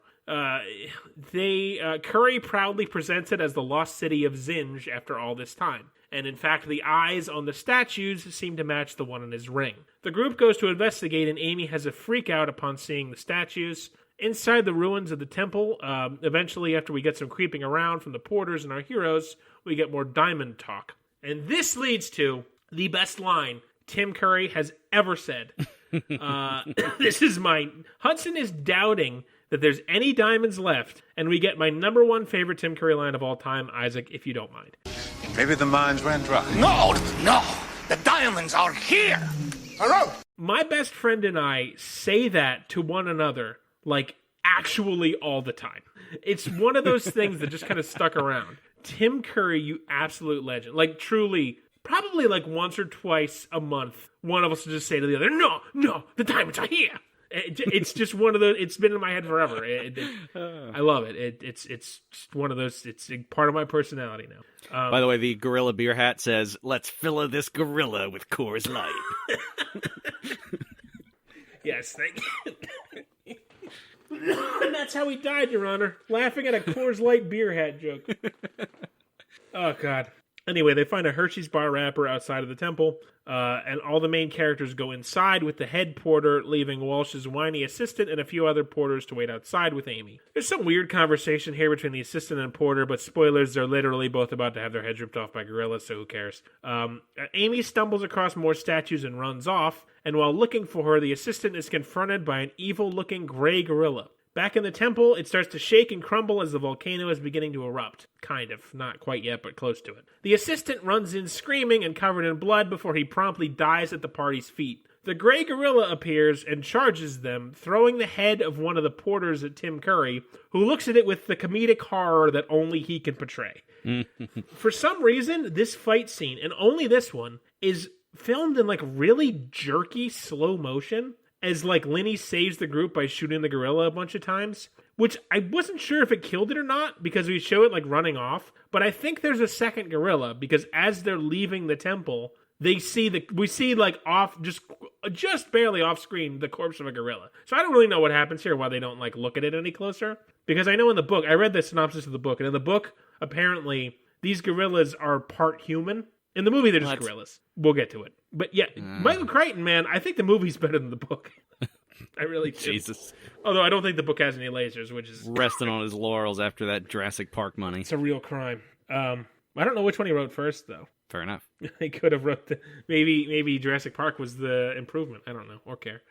Curry proudly presents it as the lost city of Zinj after all this time. And in fact, the eyes on the statues seem to match the one on his ring. The group goes to investigate, and Amy has a freak out upon seeing the statues. Inside the ruins of the temple, eventually after we get some creeping around from the porters and our heroes, we get more diamond talk. And this leads to the best line Tim Curry has ever said. This is mine. Hudson is doubting that there's any diamonds left, and we get my number 1 favorite Tim Curry line of all time, Isaac, if you don't mind. Maybe the mines ran dry. No, the diamonds are here. Hello. My best friend and I say that to one another, like, actually all the time. It's one of those things that just kind of stuck around. Tim Curry, you absolute legend. Like, truly, probably like once or twice a month, one of us will just say to the other, no, the diamonds are here. It's just one of those. It's been in my head forever. I love it. It's just one of those. It's part of my personality now. By the way, the gorilla beer hat says, "Let's fill this gorilla with Coors Light." Yes, thank you. And that's how he died, Your Honor, laughing at a Coors Light beer hat joke. Oh God. Anyway, they find a Hershey's bar wrapper outside of the temple, and all the main characters go inside with the head porter, leaving Walsh's whiny assistant and a few other porters to wait outside with Amy. There's some weird conversation here between the assistant and porter, but spoilers, they're literally both about to have their heads ripped off by gorillas, so who cares? Amy stumbles across more statues and runs off, and while looking for her, the assistant is confronted by an evil-looking gray gorilla. Back in the temple, it starts to shake and crumble as the volcano is beginning to erupt. Kind of. Not quite yet, but close to it. The assistant runs in screaming and covered in blood before he promptly dies at the party's feet. The gray gorilla appears and charges them, throwing the head of one of the porters at Tim Curry, who looks at it with the comedic horror that only he can portray. For some reason, this fight scene, and only this one, is filmed in like really jerky slow motion. As, like, Lenny saves the group by shooting the gorilla a bunch of times. Which, I wasn't sure if it killed it or not, because we show it, like, running off. But I think there's a second gorilla, because as they're leaving the temple, we see, like, off, just barely off screen, the corpse of a gorilla. So I don't really know what happens here, why they don't, like, look at it any closer. Because I know in the book, I read the synopsis of the book, and in the book, apparently, these gorillas are part human. In the movie, they're just gorillas. We'll get to it. But yeah, Michael Crichton, man, I think the movie's better than the book. I really do. Jesus. Although I don't think the book has any lasers, which is... Resting on his laurels after that Jurassic Park money. It's a real crime. I don't know which one he wrote first, though. Fair enough. He could have wrote maybe Jurassic Park was the improvement. I don't know, or care.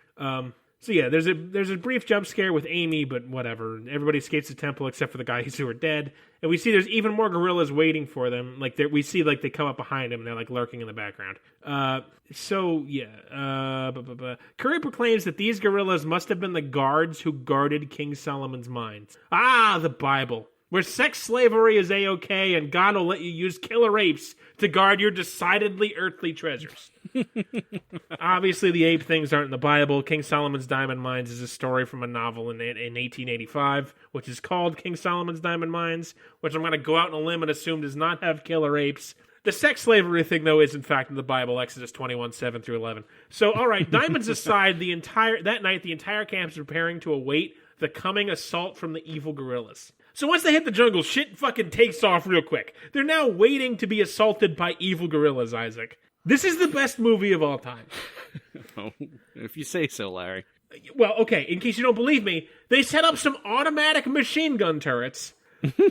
So yeah, there's a brief jump scare with Amy, but whatever. Everybody escapes the temple except for the guys who are dead. And we see there's even more gorillas waiting for them. Like we see like they come up behind them and they're like lurking in the background. Curry proclaims that these gorillas must have been the guards who guarded King Solomon's mines. Ah, the Bible. Where sex slavery is A-OK and God will let you use killer apes to guard your decidedly earthly treasures. Obviously, the ape things aren't in the Bible. King Solomon's Diamond Mines is a story from a novel in 1885, which is called King Solomon's Diamond Mines, which I'm going to go out on a limb and assume does not have killer apes. The sex slavery thing, though, is in fact in the Bible, Exodus 21, 7 through 11. So, all right, diamonds aside, that night, the entire camp is preparing to await the coming assault from the evil gorillas. So once they hit the jungle, shit fucking takes off real quick. They're now waiting to be assaulted by evil gorillas, Isaac. This is the best movie of all time. Oh, if you say so, Larry. Well, okay, in case you don't believe me, they set up some automatic machine gun turrets,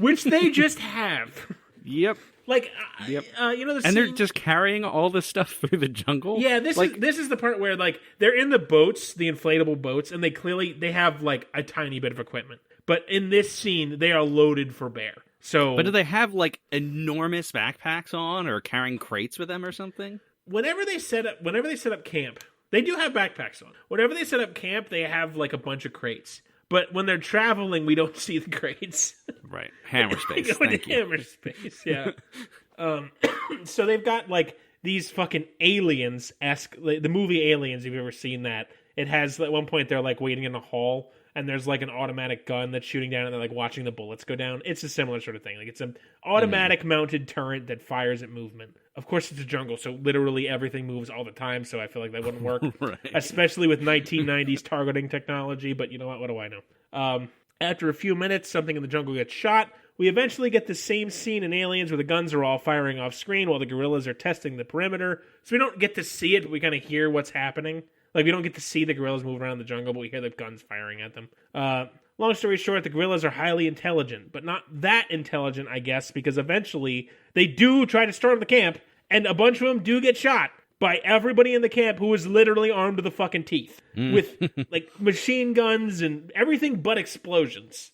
which they just have. Yep. Like, Yep. You know, and they're just carrying all this stuff through the jungle. Yeah, this is the part where like they're in the boats, the inflatable boats, and they have like a tiny bit of equipment. But in this scene, they are loaded for bear. So, but do they have like enormous backpacks on, or carrying crates with them, or something? Whenever they set up camp, they do have backpacks on. Whenever they set up camp, they have like a bunch of crates. But when they're traveling, we don't see the crates. Right. Hammer space. Thank you. Hammer space, yeah. So they've got, like, these fucking aliens-esque... Like, the movie Aliens, if you've ever seen that, it has... At one point, they're, like, waiting in a hall, and there's, like, an automatic gun that's shooting down, and they're, like, watching the bullets go down. It's a similar sort of thing. Like, it's an automatic-mounted turret that fires at movement. Of course, it's a jungle, so literally everything moves all the time, so I feel like that wouldn't work. Right. Especially with 1990s targeting technology, but you know what? What do I know? After a few minutes, something in the jungle gets shot. We eventually get the same scene in Aliens where the guns are all firing off screen while the gorillas are testing the perimeter. So we don't get to see it, but we kind of hear what's happening. Like, we don't get to see the gorillas move around the jungle, but we hear the guns firing at them. Long story short, the gorillas are highly intelligent, but not that intelligent, I guess, because eventually they do try to storm the camp, and a bunch of them do get shot by everybody in the camp who is literally armed to the fucking teeth with, like, machine guns and everything but explosions.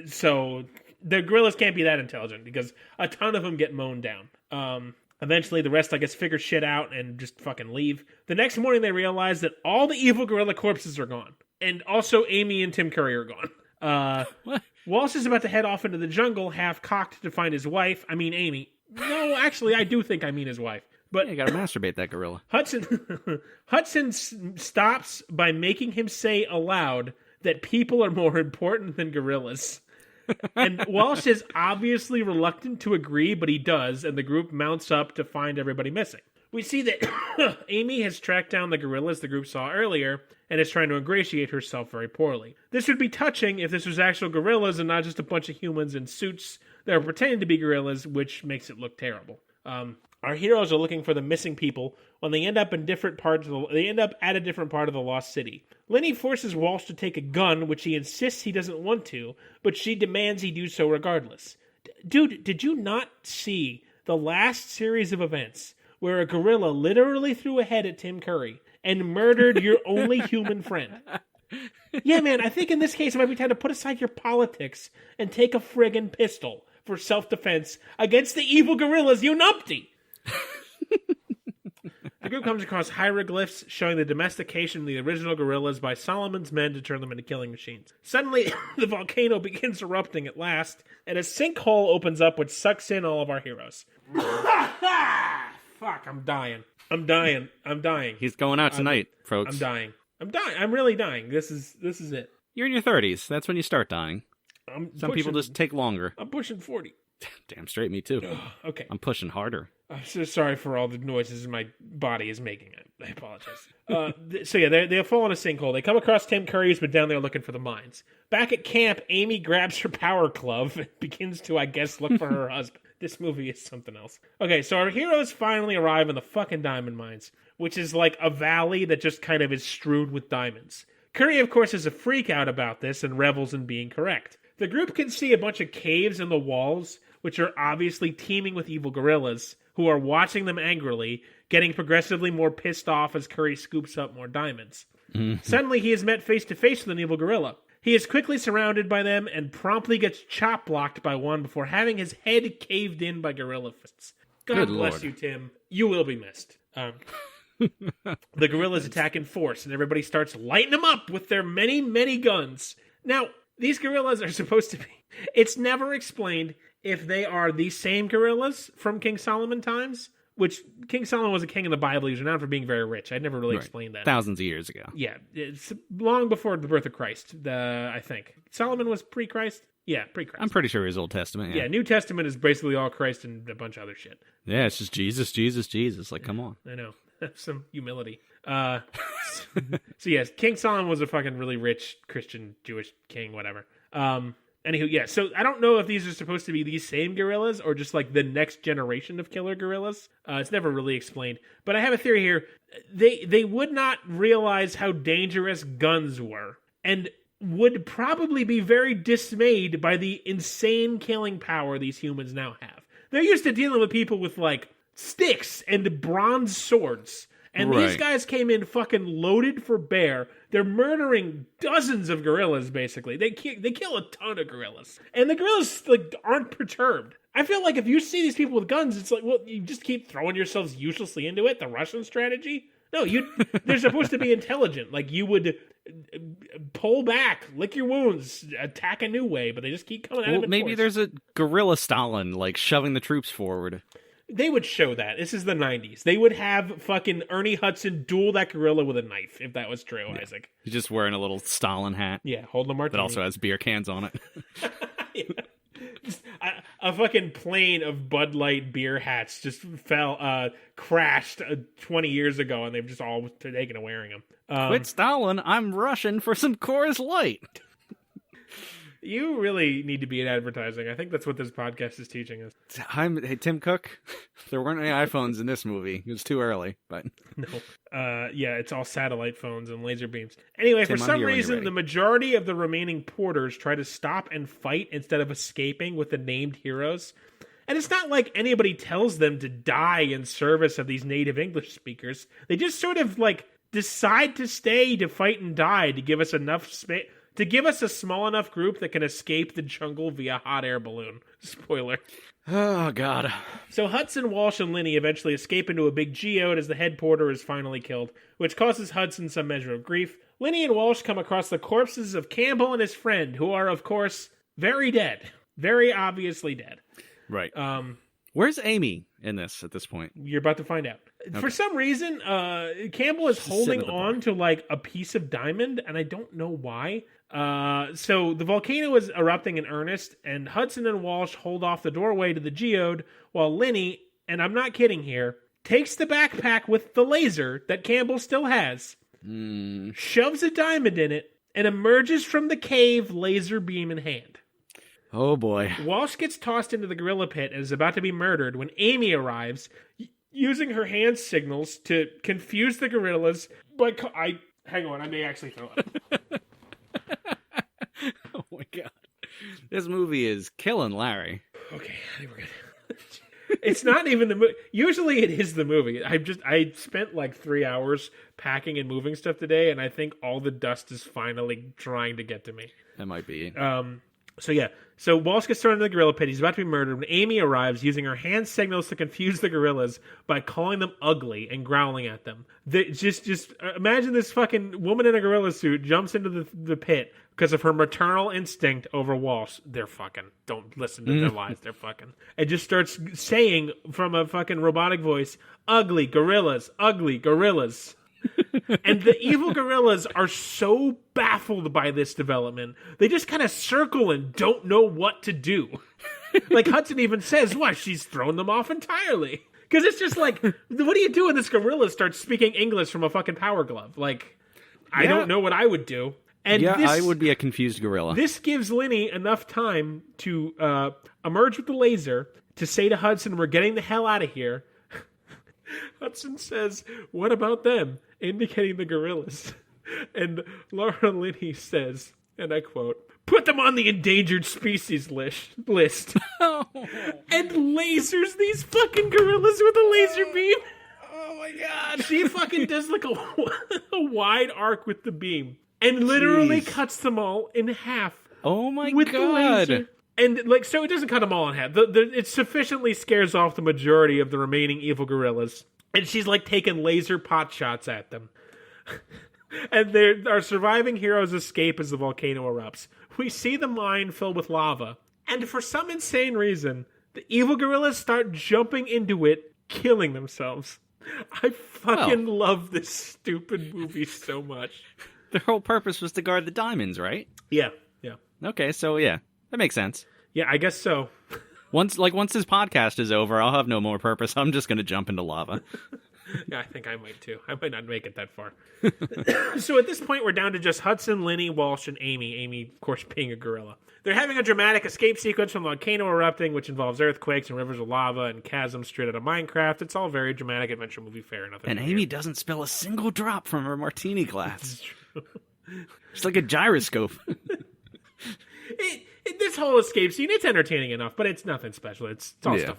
So the gorillas can't be that intelligent because a ton of them get mown down. Eventually, the rest, I guess, figure shit out and just fucking leave. The next morning, they realize that all the evil gorilla corpses are gone. And also, Amy and Tim Curry are gone. What? Walsh is about to head off into the jungle, half-cocked to find his wife. I mean, Amy. No, actually, I do think I mean his wife. But You gotta masturbate that gorilla. Hudson stops by making him say aloud that people are more important than gorillas. And Walsh is obviously reluctant to agree, but he does, and the group mounts up to find everybody missing. We see that Amy has tracked down the gorillas the group saw earlier, and is trying to ingratiate herself very poorly. This would be touching if this was actual gorillas and not just a bunch of humans in suits that are pretending to be gorillas, which makes it look terrible. Our heroes are looking for the missing people when they end up at a different part of the lost city. Lenny forces Walsh to take a gun, which he insists he doesn't want to, but she demands he do so regardless. Dude, did you not see the last series of events where a gorilla literally threw a head at Tim Curry and murdered your only human friend? Yeah, man, I think in this case it might be time to put aside your politics and take a friggin' pistol for self-defense against the evil gorillas, you numpty! The group comes across hieroglyphs showing the domestication of the original gorillas by Solomon's men to turn them into killing machines. Suddenly, the volcano begins erupting at last, and a sinkhole opens up which sucks in all of our heroes. Fuck, I'm dying. He's going out tonight, folks. I'm dying. I'm really dying. This is it. You're in your 30s. That's when you start dying. Some people just take longer. I'm pushing 40. Damn straight, me too. Okay. I'm pushing harder. I'm so sorry for all the noises my body is making. I apologize. So yeah, they fall in a sinkhole. They come across Tim Curry, who's been down there looking for the mines. Back at camp, Amy grabs her power glove and begins to, I guess, look for her husband. This movie is something else. Okay, so our heroes finally arrive in the fucking diamond mines, which is like a valley that just kind of is strewed with diamonds. Curry, of course, is a freak out about this and revels in being correct. The group can see a bunch of caves in the walls, which are obviously teeming with evil gorillas, who are watching them angrily, getting progressively more pissed off as Curry scoops up more diamonds. Suddenly, he is met face-to-face with an evil gorilla. He is quickly surrounded by them and promptly gets chop-blocked by one before having his head caved in by gorilla fists. God Good bless Lord. you, Tim. You will be missed. The gorillas attack in force, and everybody starts lighting them up with their many, many guns. Now, these gorillas are supposed to be... It's never explained if they are the same gorillas from King Solomon times, which King Solomon was a king in the Bible. He was renowned for being very rich. I'd never really explained that. Thousands of years ago. Yeah, it's long before the birth of Christ, I think. Solomon was pre-Christ? Yeah, pre-Christ. I'm pretty sure it was Old Testament. Yeah, New Testament is basically all Christ and a bunch of other shit. Yeah, it's just Jesus, Jesus, Jesus. Like, come on. I know. Have some humility. So yes, King Solomon was a fucking really rich Christian Jewish king, whatever. Anywho, yeah, so I don't know if these are supposed to be these same gorillas or just like the next generation of killer gorillas. It's never really explained. But I have a theory here. They would not realize how dangerous guns were and would probably be very dismayed by the insane killing power these humans now have. They're used to dealing with people with like sticks and bronze swords. And these guys came in fucking loaded for bear. They're murdering dozens of gorillas, basically. They kill a ton of gorillas. And the gorillas like aren't perturbed. I feel like if you see these people with guns, it's like, well, you just keep throwing yourselves uselessly into it, the Russian strategy. No, they're supposed to be intelligent. Like, you would pull back, lick your wounds, attack a new way, but they just keep coming at them in maybe force. there's a gorilla Stalin, like, shoving the troops forward. They would show that. This is the 90s. They would have fucking Ernie Hudson duel that gorilla with a knife, if that was true, Isaac. He's just wearing a little Stalin hat. Yeah, holding a martini. That also has beer cans on it. Yeah. Just a fucking plane of Bud Light beer hats just crashed 20 years ago, and they've just all taken to wearing them. Quit Stalin, I'm Russian for some Coors Light. You really need to be in advertising. I think that's what this podcast is teaching us. Hey, Tim Cook, there weren't any iPhones in this movie. It was too early, but... No. Yeah, it's all satellite phones and laser beams. Anyway, Tim, for some reason, the majority of the remaining porters try to stop and fight instead of escaping with the named heroes. And it's not like anybody tells them to die in service of these native English speakers. They just sort of, like, decide to stay to fight and die to give us enough space... To give us a small enough group that can escape the jungle via hot air balloon. Spoiler. Oh, God. So Hudson, Walsh, and Linney eventually escape into a big geode as the head porter is finally killed, which causes Hudson some measure of grief. Linney and Walsh come across the corpses of Campbell and his friend, who are, of course, very dead. Very obviously dead. Right. Where's Amy in this at this point? You're about to find out. Okay. For some reason, Campbell is holding on to like a piece of diamond, and I don't know why. So the volcano is erupting in earnest, and Hudson and Walsh hold off the doorway to the geode, while Linney, and I'm not kidding here, takes the backpack with the laser that Campbell still has, shoves a diamond in it, and emerges from the cave laser beam in hand. Oh boy. Walsh gets tossed into the gorilla pit and is about to be murdered when Amy arrives, using her hand signals to confuse the gorillas. But hang on, I may actually throw up. Oh my God. This movie is killing Larry. Okay, I think we're good. It's not even the movie. Usually it is the movie. I spent like 3 hours packing and moving stuff today, and I think all the dust is finally trying to get to me. That might be it. So Walsh gets thrown into the gorilla pit. He's about to be murdered when Amy arrives, using her hand signals to confuse the gorillas by calling them ugly and growling at them. Just imagine this fucking woman in a gorilla suit jumps into the pit because of her maternal instinct over Walsh. They're fucking. Don't listen to their lies. They're fucking. And just starts saying from a fucking robotic voice, ugly gorillas, ugly gorillas. And the evil gorillas are so baffled by this development, they just kind of circle and don't know what to do. Like Hudson even says, "What? She's thrown them off entirely." Because it's just like, what do you do when this gorilla starts speaking English from a fucking power glove? Like, I don't know what I would do. And I would be a confused gorilla. This gives Linney enough time to emerge with the laser to say to Hudson, "We're getting the hell out of here." Hudson says, "What about them?" indicating the gorillas. And Laura Linney says, and I quote, "Put them on the endangered species list." And lasers these fucking gorillas with a laser beam. Oh my God. She fucking does like a wide arc with the beam and literally cuts them all in half. Oh my with God. The laser. And like, so it doesn't cut them all in half. It sufficiently scares off the majority of the remaining evil gorillas. And she's like taking laser pot shots at them. And our surviving heroes escape as the volcano erupts. We see the mine filled with lava. And for some insane reason, the evil gorillas start jumping into it killing themselves. I fucking love this stupid movie so much. Their whole purpose was to guard the diamonds, right? Yeah. Okay, so yeah, that makes sense. Yeah, I guess so. Once this podcast is over, I'll have no more purpose. I'm just going to jump into lava. Yeah, I think I might too. I might not make it that far. So at this point, we're down to just Hudson, Lenny, Walsh, and Amy. Amy, of course, being a gorilla. They're having a dramatic escape sequence from a volcano erupting, which involves earthquakes and rivers of lava and chasms straight out of Minecraft. It's all very dramatic adventure movie fare. And Amy doesn't spill a single drop from her martini glass. It's like a gyroscope. This whole escape scene, it's entertaining enough, but it's nothing special. It's all stuff.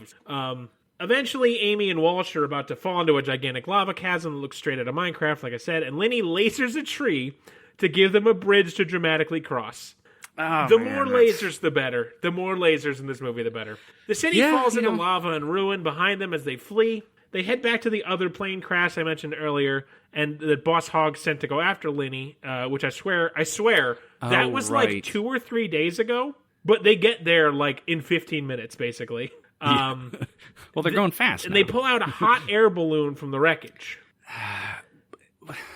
Eventually, Amy and Walsh are about to fall into a gigantic lava chasm that looks straight out of Minecraft, like I said, and Lenny lasers a tree to give them a bridge to dramatically cross. The more lasers, the better. The more lasers in this movie, the better. The city falls into lava and ruin behind them as they flee. They head back to the other plane crash I mentioned earlier, and the Boss Hogg sent to go after Lenny, which I swear, that was like 2 or 3 days ago. But they get there like in 15 minutes, basically. Well, they're going fast. And they pull out a hot air balloon from the wreckage.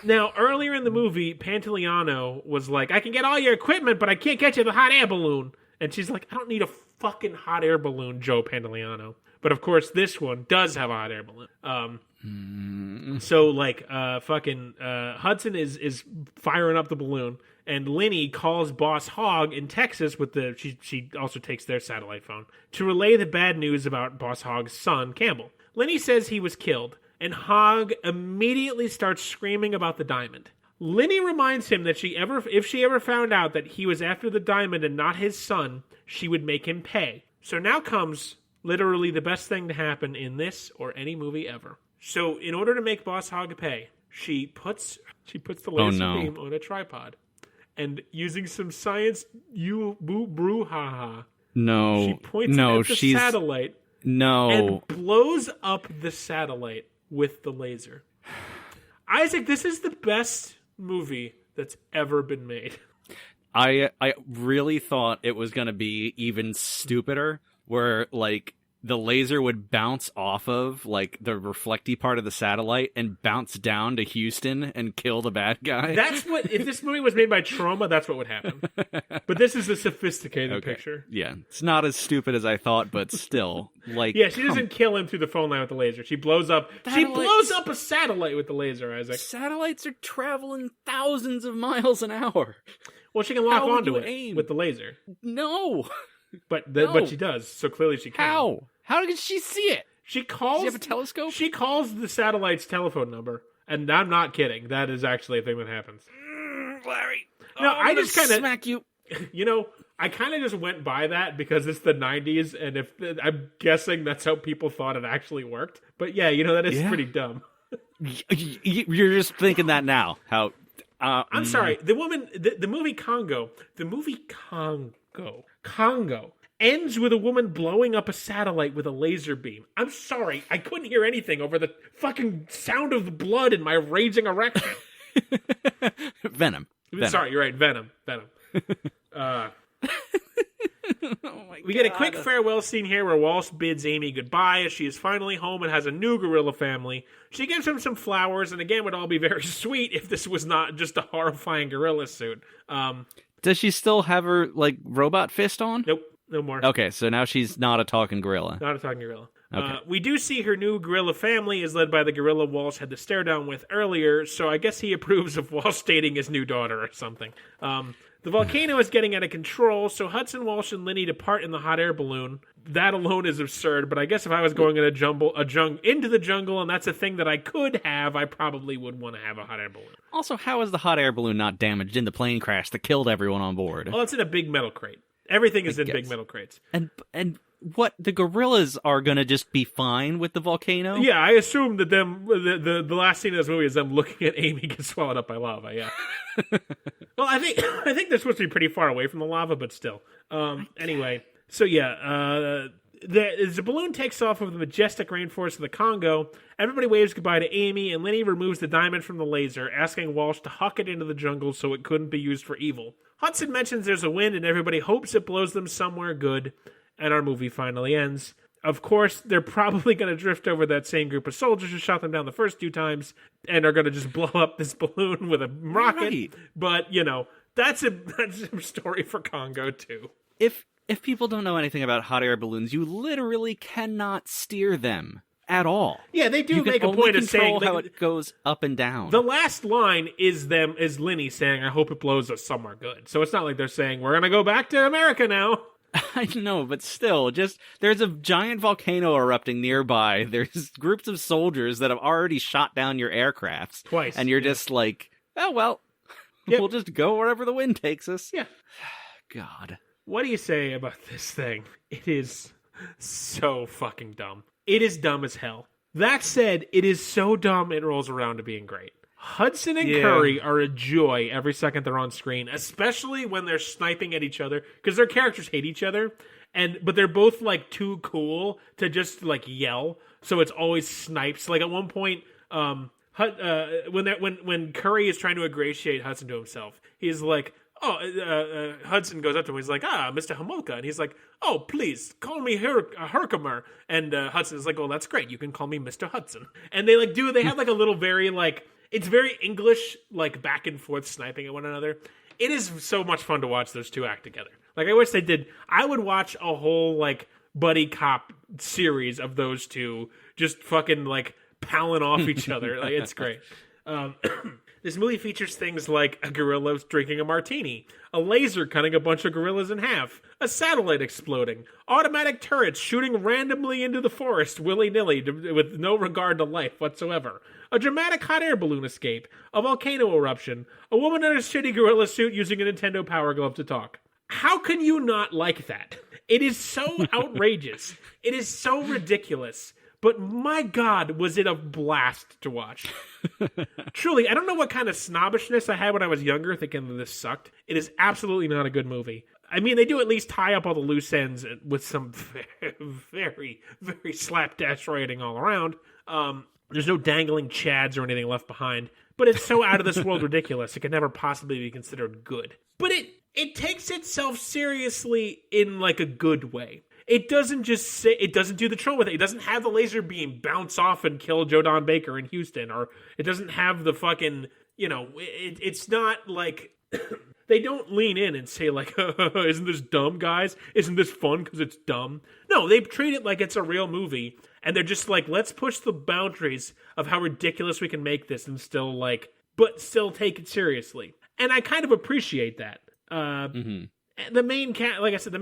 Now, earlier in the movie, Pantoliano was like, I can get all your equipment, but I can't get you the hot air balloon. And she's like, I don't need a fucking hot air balloon, Joe Pantoliano. But of course, this one does have a hot air balloon. So, like, Hudson is firing up the balloon. And Lenny calls Boss Hogg in Texas with she also takes their satellite phone to relay the bad news about Boss Hogg's son, Campbell. Lenny says he was killed, and Hogg immediately starts screaming about the diamond. Lenny reminds him that if she ever found out that he was after the diamond and not his son, she would make him pay. So now comes literally the best thing to happen in this or any movie ever. So in order to make Boss Hogg pay, she puts the laser beam on a tripod. And using some science brouhaha, she points at the satellite and blows up the satellite with the laser. Isaac, this is the best movie that's ever been made. I really thought it was going to be even stupider, where like the laser would bounce off of like the reflecty part of the satellite and bounce down to Houston and kill the bad guy. That's what, if this movie was made by Troma, that's what would happen. But this is a sophisticated picture. Yeah, it's not as stupid as I thought, but still, like, yeah, she doesn't kill him through the phone line with the laser. She blows up a satellite with the laser, Isaac. Satellites are traveling thousands of miles an hour. Well, she can lock onto it with the laser. No. But she does, so clearly she can. How did she see it? She calls. Does she have a telescope? She calls the satellite's telephone number, and I'm not kidding. That is actually a thing that happens. Larry. No, I just kind of smack you. You know, I kind of just went by that because it's the 90s, and I'm guessing that's how people thought it actually worked. But yeah, you know, that is pretty dumb. You're just thinking that now. How? I'm sorry. The movie Congo. The movie Congo ends with a woman blowing up a satellite with a laser beam. I'm sorry, I couldn't hear anything over the fucking sound of the blood in my raging erection. Venom. Sorry, you're right, Venom. We get a quick farewell scene here where Walsh bids Amy goodbye as she is finally home and has a new gorilla family. She gives him some flowers, and again, would all be very sweet if this was not just a horrifying gorilla suit. Does she still have her, like, robot fist on? Nope, no more. Okay, so now she's not a talking gorilla. Not a talking gorilla. Okay. We do see her new gorilla family is led by the gorilla Walsh had the stare down with earlier, so I guess he approves of Walsh dating his new daughter or something. The volcano is getting out of control, so Hudson, Walsh, and Lenny depart in the hot air balloon. That alone is absurd, but I guess if I was going into the jungle, and that's a thing that I could have, I probably would want to have a hot air balloon. Also, how is the hot air balloon not damaged in the plane crash that killed everyone on board? Well, it's in a big metal crate. Everything is in big metal crates. And what, the gorillas are going to just be fine with the volcano? Yeah, I assume that the last scene of this movie is them looking at Amy get swallowed up by lava, yeah. Well, I think they're supposed to be pretty far away from the lava, but still. Anyway, so yeah, the balloon takes off over the majestic rainforest of the Congo. Everybody waves goodbye to Amy, and Lenny removes the diamond from the laser, asking Walsh to huck it into the jungle so it couldn't be used for evil. Hudson mentions there's a wind, and everybody hopes it blows them somewhere good, and our movie finally ends. Of course, they're probably going to drift over that same group of soldiers who shot them down the first 2 times and are going to just blow up this balloon with a rocket. Right. But, that's a story for Congo, too. If people don't know anything about hot air balloons, you literally cannot steer them at all. Yeah, they do you make can a point only of saying control how it goes up and down. The last line is Linny saying, "I hope it blows us somewhere good." So it's not like they're saying we're going to go back to America now. I know, but still, there's a giant volcano erupting nearby. There's groups of soldiers that have already shot down your aircrafts twice, and you're just like, oh well, we'll just go wherever the wind takes us. Yeah. God. What do you say about this thing? It is so fucking dumb. It is dumb as hell. That said, it is so dumb it rolls around to being great. Hudson and Curry are a joy every second they're on screen, especially when they're sniping at each other, because their characters hate each other, but they're both like too cool to just like yell, so it's always snipes. Like at one point, when Curry is trying to ingratiate Hudson to himself, he's like, Hudson goes up to him. He's like, Mr. Homolka. And he's like, oh, please, call me Herkimer. And Hudson is like, oh, that's great. You can call me Mr. Hudson. And they have like a little very like, it's very English, like back and forth sniping at one another. It is so much fun to watch those two act together. Like I wish they did. I would watch a whole like buddy cop series of those two just fucking like palling off each other. Like it's great. This movie features things like a gorilla drinking a martini, a laser cutting a bunch of gorillas in half, a satellite exploding, automatic turrets shooting randomly into the forest willy-nilly with no regard to life whatsoever, a dramatic hot air balloon escape, a volcano eruption, a woman in a shitty gorilla suit using a Nintendo Power Glove to talk. How can you not like that? It is so outrageous. It is so ridiculous. But my God, was it a blast to watch. Truly, I don't know what kind of snobbishness I had when I was younger thinking that this sucked. It is absolutely not a good movie. I mean, they do at least tie up all the loose ends with some very, very slapdash writing all around. There's no dangling chads or anything left behind. But it's so out of this world ridiculous, it could never possibly be considered good. But it takes itself seriously in like a good way. It doesn't do the troll with it. It doesn't have the laser beam bounce off and kill Joe Don Baker in Houston, or it doesn't have the fucking, it's not like, they don't lean in and say like, isn't this dumb, guys? Isn't this fun because it's dumb? No, they treat it like it's a real movie, and they're just like, let's push the boundaries of how ridiculous we can make this and still take it seriously. And I kind of appreciate that. The main cast, like I said,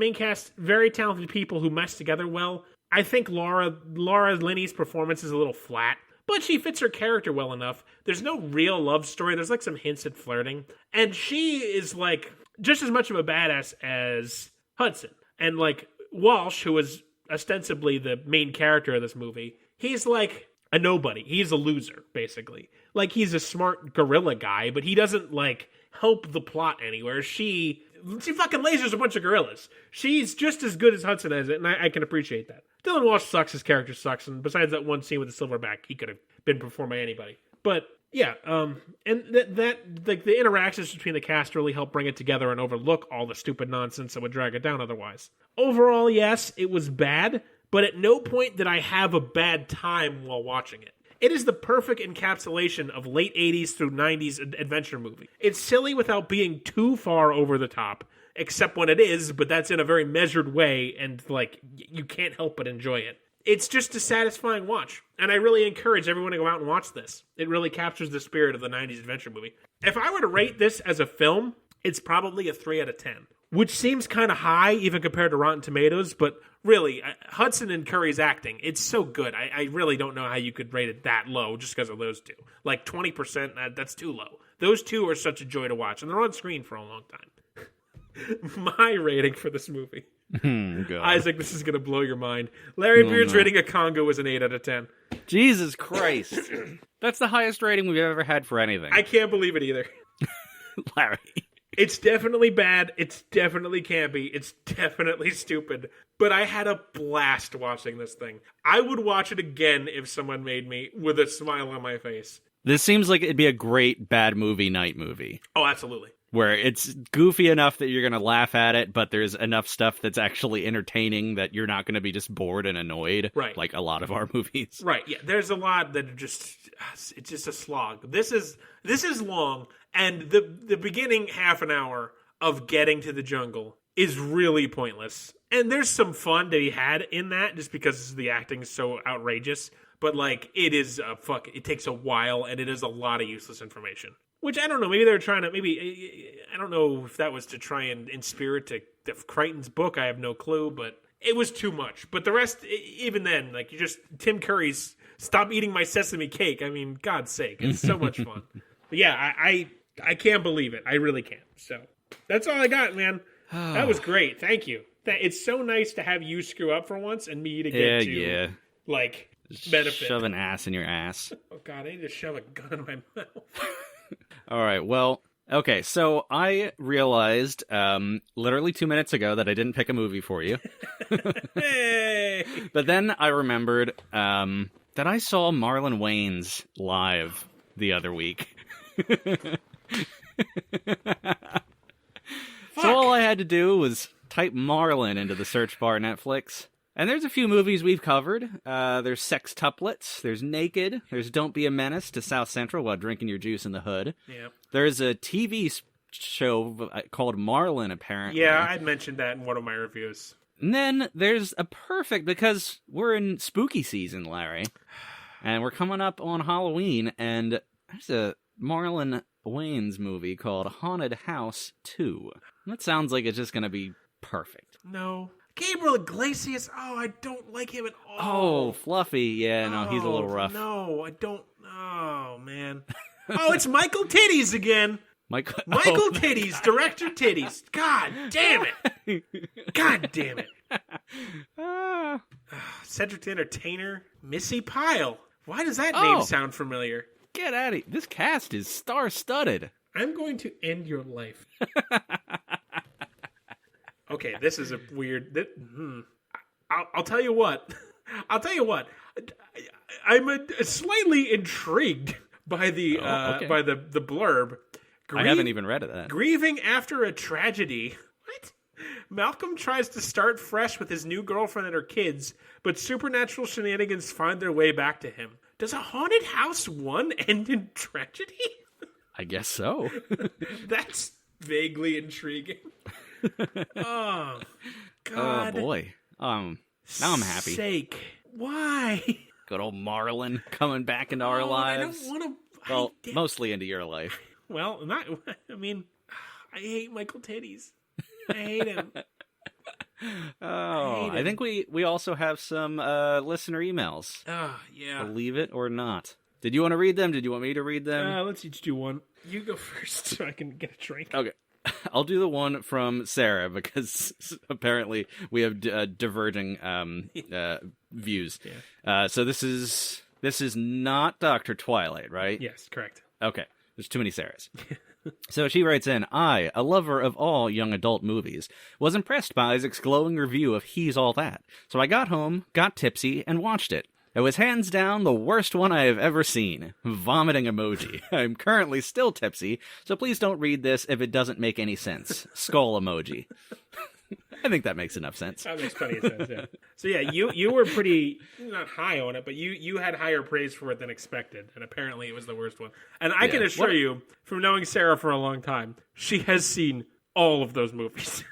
very talented people who mesh together well. I think Laura Linney's performance is a little flat, but she fits her character well enough. There's no real love story. There's like some hints at flirting, and she is like just as much of a badass as Hudson. And like Walsh, who is ostensibly the main character of this movie, he's like a nobody. He's a loser, basically. Like he's a smart gorilla guy, but he doesn't like help the plot anywhere. She fucking lasers a bunch of gorillas. She's just as good as Hudson as it, and I can appreciate that. Dylan Walsh sucks. His character sucks, and besides that one scene with the silverback, he could have been performed by anybody. But yeah, and that like the interactions between the cast really help bring it together and overlook all the stupid nonsense that would drag it down otherwise. Overall, yes, it was bad, but at no point did I have a bad time while watching it. It is the perfect encapsulation of late 80s through 90s adventure movie. It's silly without being too far over the top, except when it is, but that's in a very measured way, and like you can't help but enjoy it. It's just a satisfying watch, and I really encourage everyone to go out and watch this. It really captures the spirit of the 90s adventure movie. If I were to rate this as a film, it's probably a 3 out of 10. Which seems kind of high, even compared to Rotten Tomatoes, but really, Hudson and Curry's acting, it's so good. I really don't know how you could rate it that low just because of those two. Like 20%, that's too low. Those two are such a joy to watch, and they're on screen for a long time. My rating for this movie. Isaac, this is going to blow your mind. Larry Beard's rating of Congo is an 8 out of 10. Jesus Christ. That's the highest rating we've ever had for anything. I can't believe it either. Larry. It's definitely bad. It's definitely campy. It's definitely stupid. But I had a blast watching this thing. I would watch it again if someone made me with a smile on my face. This seems like it'd be a great bad movie night movie. Oh, absolutely. Where it's goofy enough that you're going to laugh at it, but there's enough stuff that's actually entertaining that you're not going to be just bored and annoyed, right? Like a lot of our movies. Right, yeah. There's a lot that it's just a slog. This is long, and the beginning half an hour of getting to the jungle is really pointless. And there's some fun to be had in that, just because the acting is so outrageous. But, like, it takes a while, and it is a lot of useless information. Which, I don't know, maybe they were trying to, I don't know if that was to try and inspire it to Crichton's book, I have no clue, but it was too much. But the rest, even then, like, Tim Curry's Stop Eating My Sesame Cake, I mean, God's sake, it's so much fun. But yeah, I can't believe it, I really can't. So, that's all I got, man. That was great, thank you. It's so nice to have you screw up for once, and me to get like, benefit. Shove an ass in your ass. Oh, God, I need to shove a gun in my mouth. All right, well, okay, so I realized literally 2 minutes ago that I didn't pick a movie for you. Hey! But then I remembered that I saw Marlon Wayans live the other week. So all I had to do was type Marlon into the search bar Netflix. And there's a few movies we've covered. There's Sextuplets, there's Naked, there's Don't Be a Menace to South Central while drinking your juice in the hood. Yep. There's a TV show called Marlon, apparently. Yeah, I'd mentioned that in one of my reviews. And then there's a perfect, because we're in spooky season, Larry. And we're coming up on Halloween, and there's a Marlon Wayans movie called Haunted House 2. That sounds like it's just going to be perfect. No. Gabriel Iglesias, I don't like him at all. Oh, Fluffy, yeah, no, he's a little rough. No, I don't, man. It's Michael Titties again. Michael Titties, Director Titties. God damn it. Cedric the Entertainer, Missy Pyle. Why does that name sound familiar? Get out of here. This cast is star-studded. I'm going to end your life. Okay, this is a weird... I'll tell you what. I'm slightly intrigued by the by the blurb. I haven't even read that. Grieving after a tragedy. What? Malcolm tries to start fresh with his new girlfriend and her kids, but supernatural shenanigans find their way back to him. Does a haunted house 1 end in tragedy? I guess so. That's vaguely intriguing. Oh, God. Oh, boy. Now I'm happy. Sake. Why? Good old Marlon coming back into our lives. I don't want to... Well, mostly into your life. Well, I hate Michael Titties. I hate him. I think we also have some listener emails. Oh, yeah. Believe it or not. Did you want to read them? Did you want me to read them? Let's each do one. You go first so I can get a drink. Okay. I'll do the one from Sarah because apparently we have diverging views. Yeah. So this is not Dr. Twilight, right? Yes, correct. Okay. There's too many Sarahs. So she writes in, I, a lover of all young adult movies, was impressed by Isaac's glowing review of He's All That. So I got home, got tipsy, and watched it. It was hands down the worst one I have ever seen. Vomiting emoji. I'm currently still tipsy, so please don't read this if it doesn't make any sense. Skull emoji. I think that makes enough sense. That makes plenty of sense, yeah. So yeah, you were pretty, not high on it, but you had higher praise for it than expected, and apparently it was the worst one. And I can assure you, from knowing Sarah for a long time, she has seen all of those movies.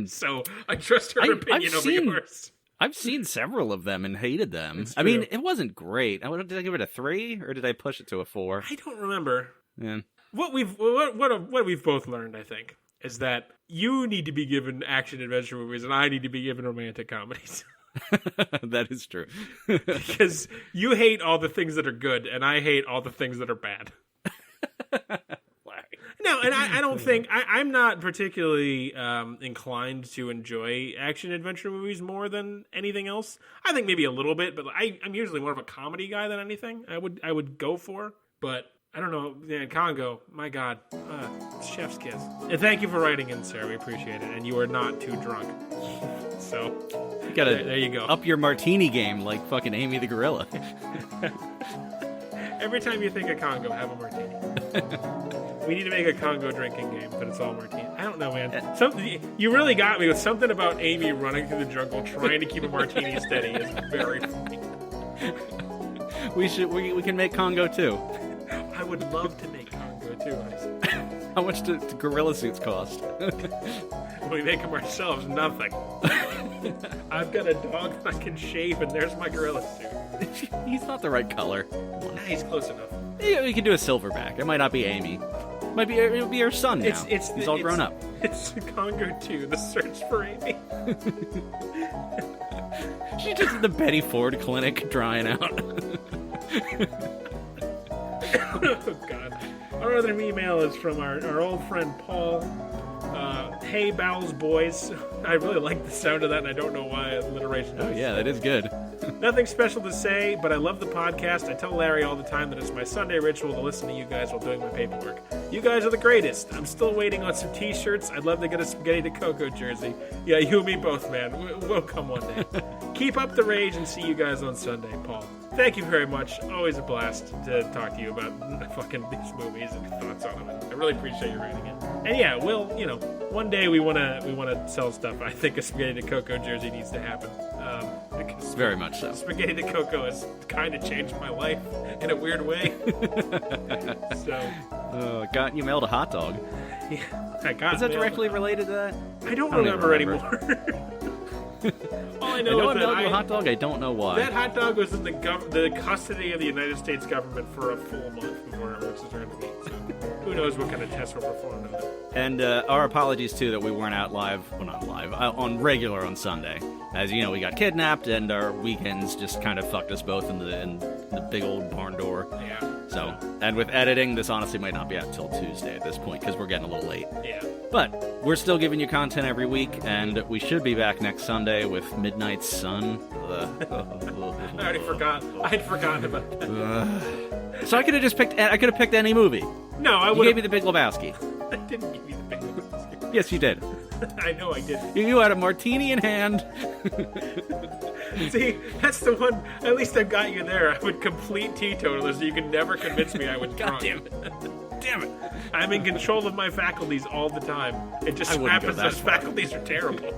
So I trust her opinion over yours. I've seen several of them and hated them. I mean, it wasn't great. Did I give it a 3 or did I push it to a 4? I don't remember. Yeah. What we've both learned, I think, is that you need to be given action adventure movies and I need to be given romantic comedies. That is true. Because you hate all the things that are good and I hate all the things that are bad. No, and I don't think... I'm not particularly inclined to enjoy action-adventure movies more than anything else. I think maybe a little bit, but I'm usually more of a comedy guy than anything I would go for. But, I don't know, Congo, my God, chef's kiss. And thank you for writing in, Sarah. We appreciate it. And you are not too drunk. So, you gotta there you go. Up your martini game like fucking Amy the Gorilla. Every time you think of Congo, have a martini. We need to make a Congo drinking game, but it's all martini. I don't know, man. You really got me with something about Amy running through the jungle trying to keep a martini steady is very funny. We can make Congo too. I would love to make Congo too. How much do gorilla suits cost? We make them ourselves, nothing. I've got a dog I can shave, and there's my gorilla suit. He's not the right color. Nah, he's close enough. Yeah, we can do a silverback. It might not be Amy. It'll be her son now. He's all grown up. It's Congo 2, The Search for Amy. She's just at the Betty Ford clinic drying out. Oh, God. Our other email is from our old friend Paul. Hey, Bowels boys. I really like the sound of that, and I don't know why alliteration. Oh, yeah, that is good. Nothing special to say, but I love the podcast. I tell Larry all the time that it's my Sunday ritual to listen to you guys while doing my paperwork. You guys are the greatest. I'm still waiting on some t-shirts. I'd love to get a Spaghetti to Coco jersey. Yeah, you and me both, man. We'll come one day. Keep up the rage and see you guys on Sunday, Paul. Thank you very much. Always a blast to talk to you about fucking these movies and your thoughts on them. I really appreciate you writing it. And yeah, we'll, one day we wanna sell stuff. I think a Spaghetti to Coco jersey needs to happen. Because very much so. Spaghetti to Coco has kind of changed my life in a weird way. You mailed a hot dog. Yeah, I got. Is that directly related to that? I don't remember anymore. All I know is that I mailed you a hot dog. I don't know why. That hot dog was in the custody of the United States government for a full month before it was returned to me. So who knows what kind of tests were performed on it. And our apologies, too, that we weren't out on regular on Sunday. As you know, we got kidnapped, and our weekends just kind of fucked us both in the big old barn door. Yeah. So, and with editing, this honestly might not be out till Tuesday at this point, because we're getting a little late. Yeah. But we're still giving you content every week, and we should be back next Sunday with Midnight Sun. I already forgot. I had forgotten about that. So I could have picked any movie. No, I would. You gave me The Big Lebowski. I didn't give you The Big Lebowski. Yes, you did. I know I did. You had a martini in hand. See, that's the one. At least I got you there. I would complete teetotaler, so you could never convince me I was drunk. Damn it. I'm in control of my faculties all the time. It just happens those faculties are terrible.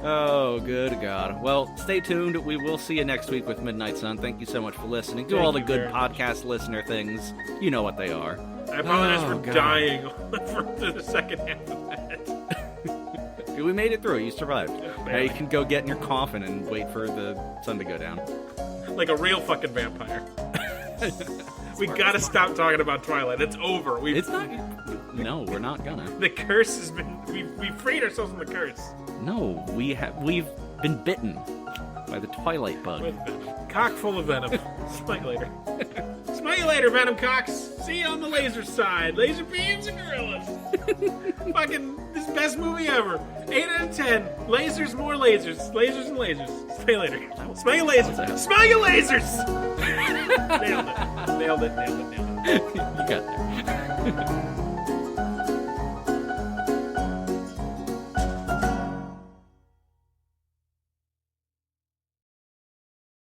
Oh, good God. Well, stay tuned. We will see you next week with Midnight Sun. Thank you so much for listening. Do all the good podcast listener things. You know what they are. I apologize for dying for the second half of that. We made it through. You survived. Oh, now you can go get in your coffin and wait for the sun to go down. Like a real fucking vampire. We gotta stop talking about Twilight. It's over. It's not. No, we're not gonna. The curse has been. We've freed ourselves from the curse. No, we've been bitten by the Twilight bug. With venom. Cock full of venom. Smite you later. Smite you later, Venom Cocks. See you on the laser side. Laser beams and gorillas. Fucking this best movie ever. 8 out of 10. Lasers, more lasers. Lasers and lasers. Smite you later. Smite you lasers. Smite you lasers. Nailed it. You got there.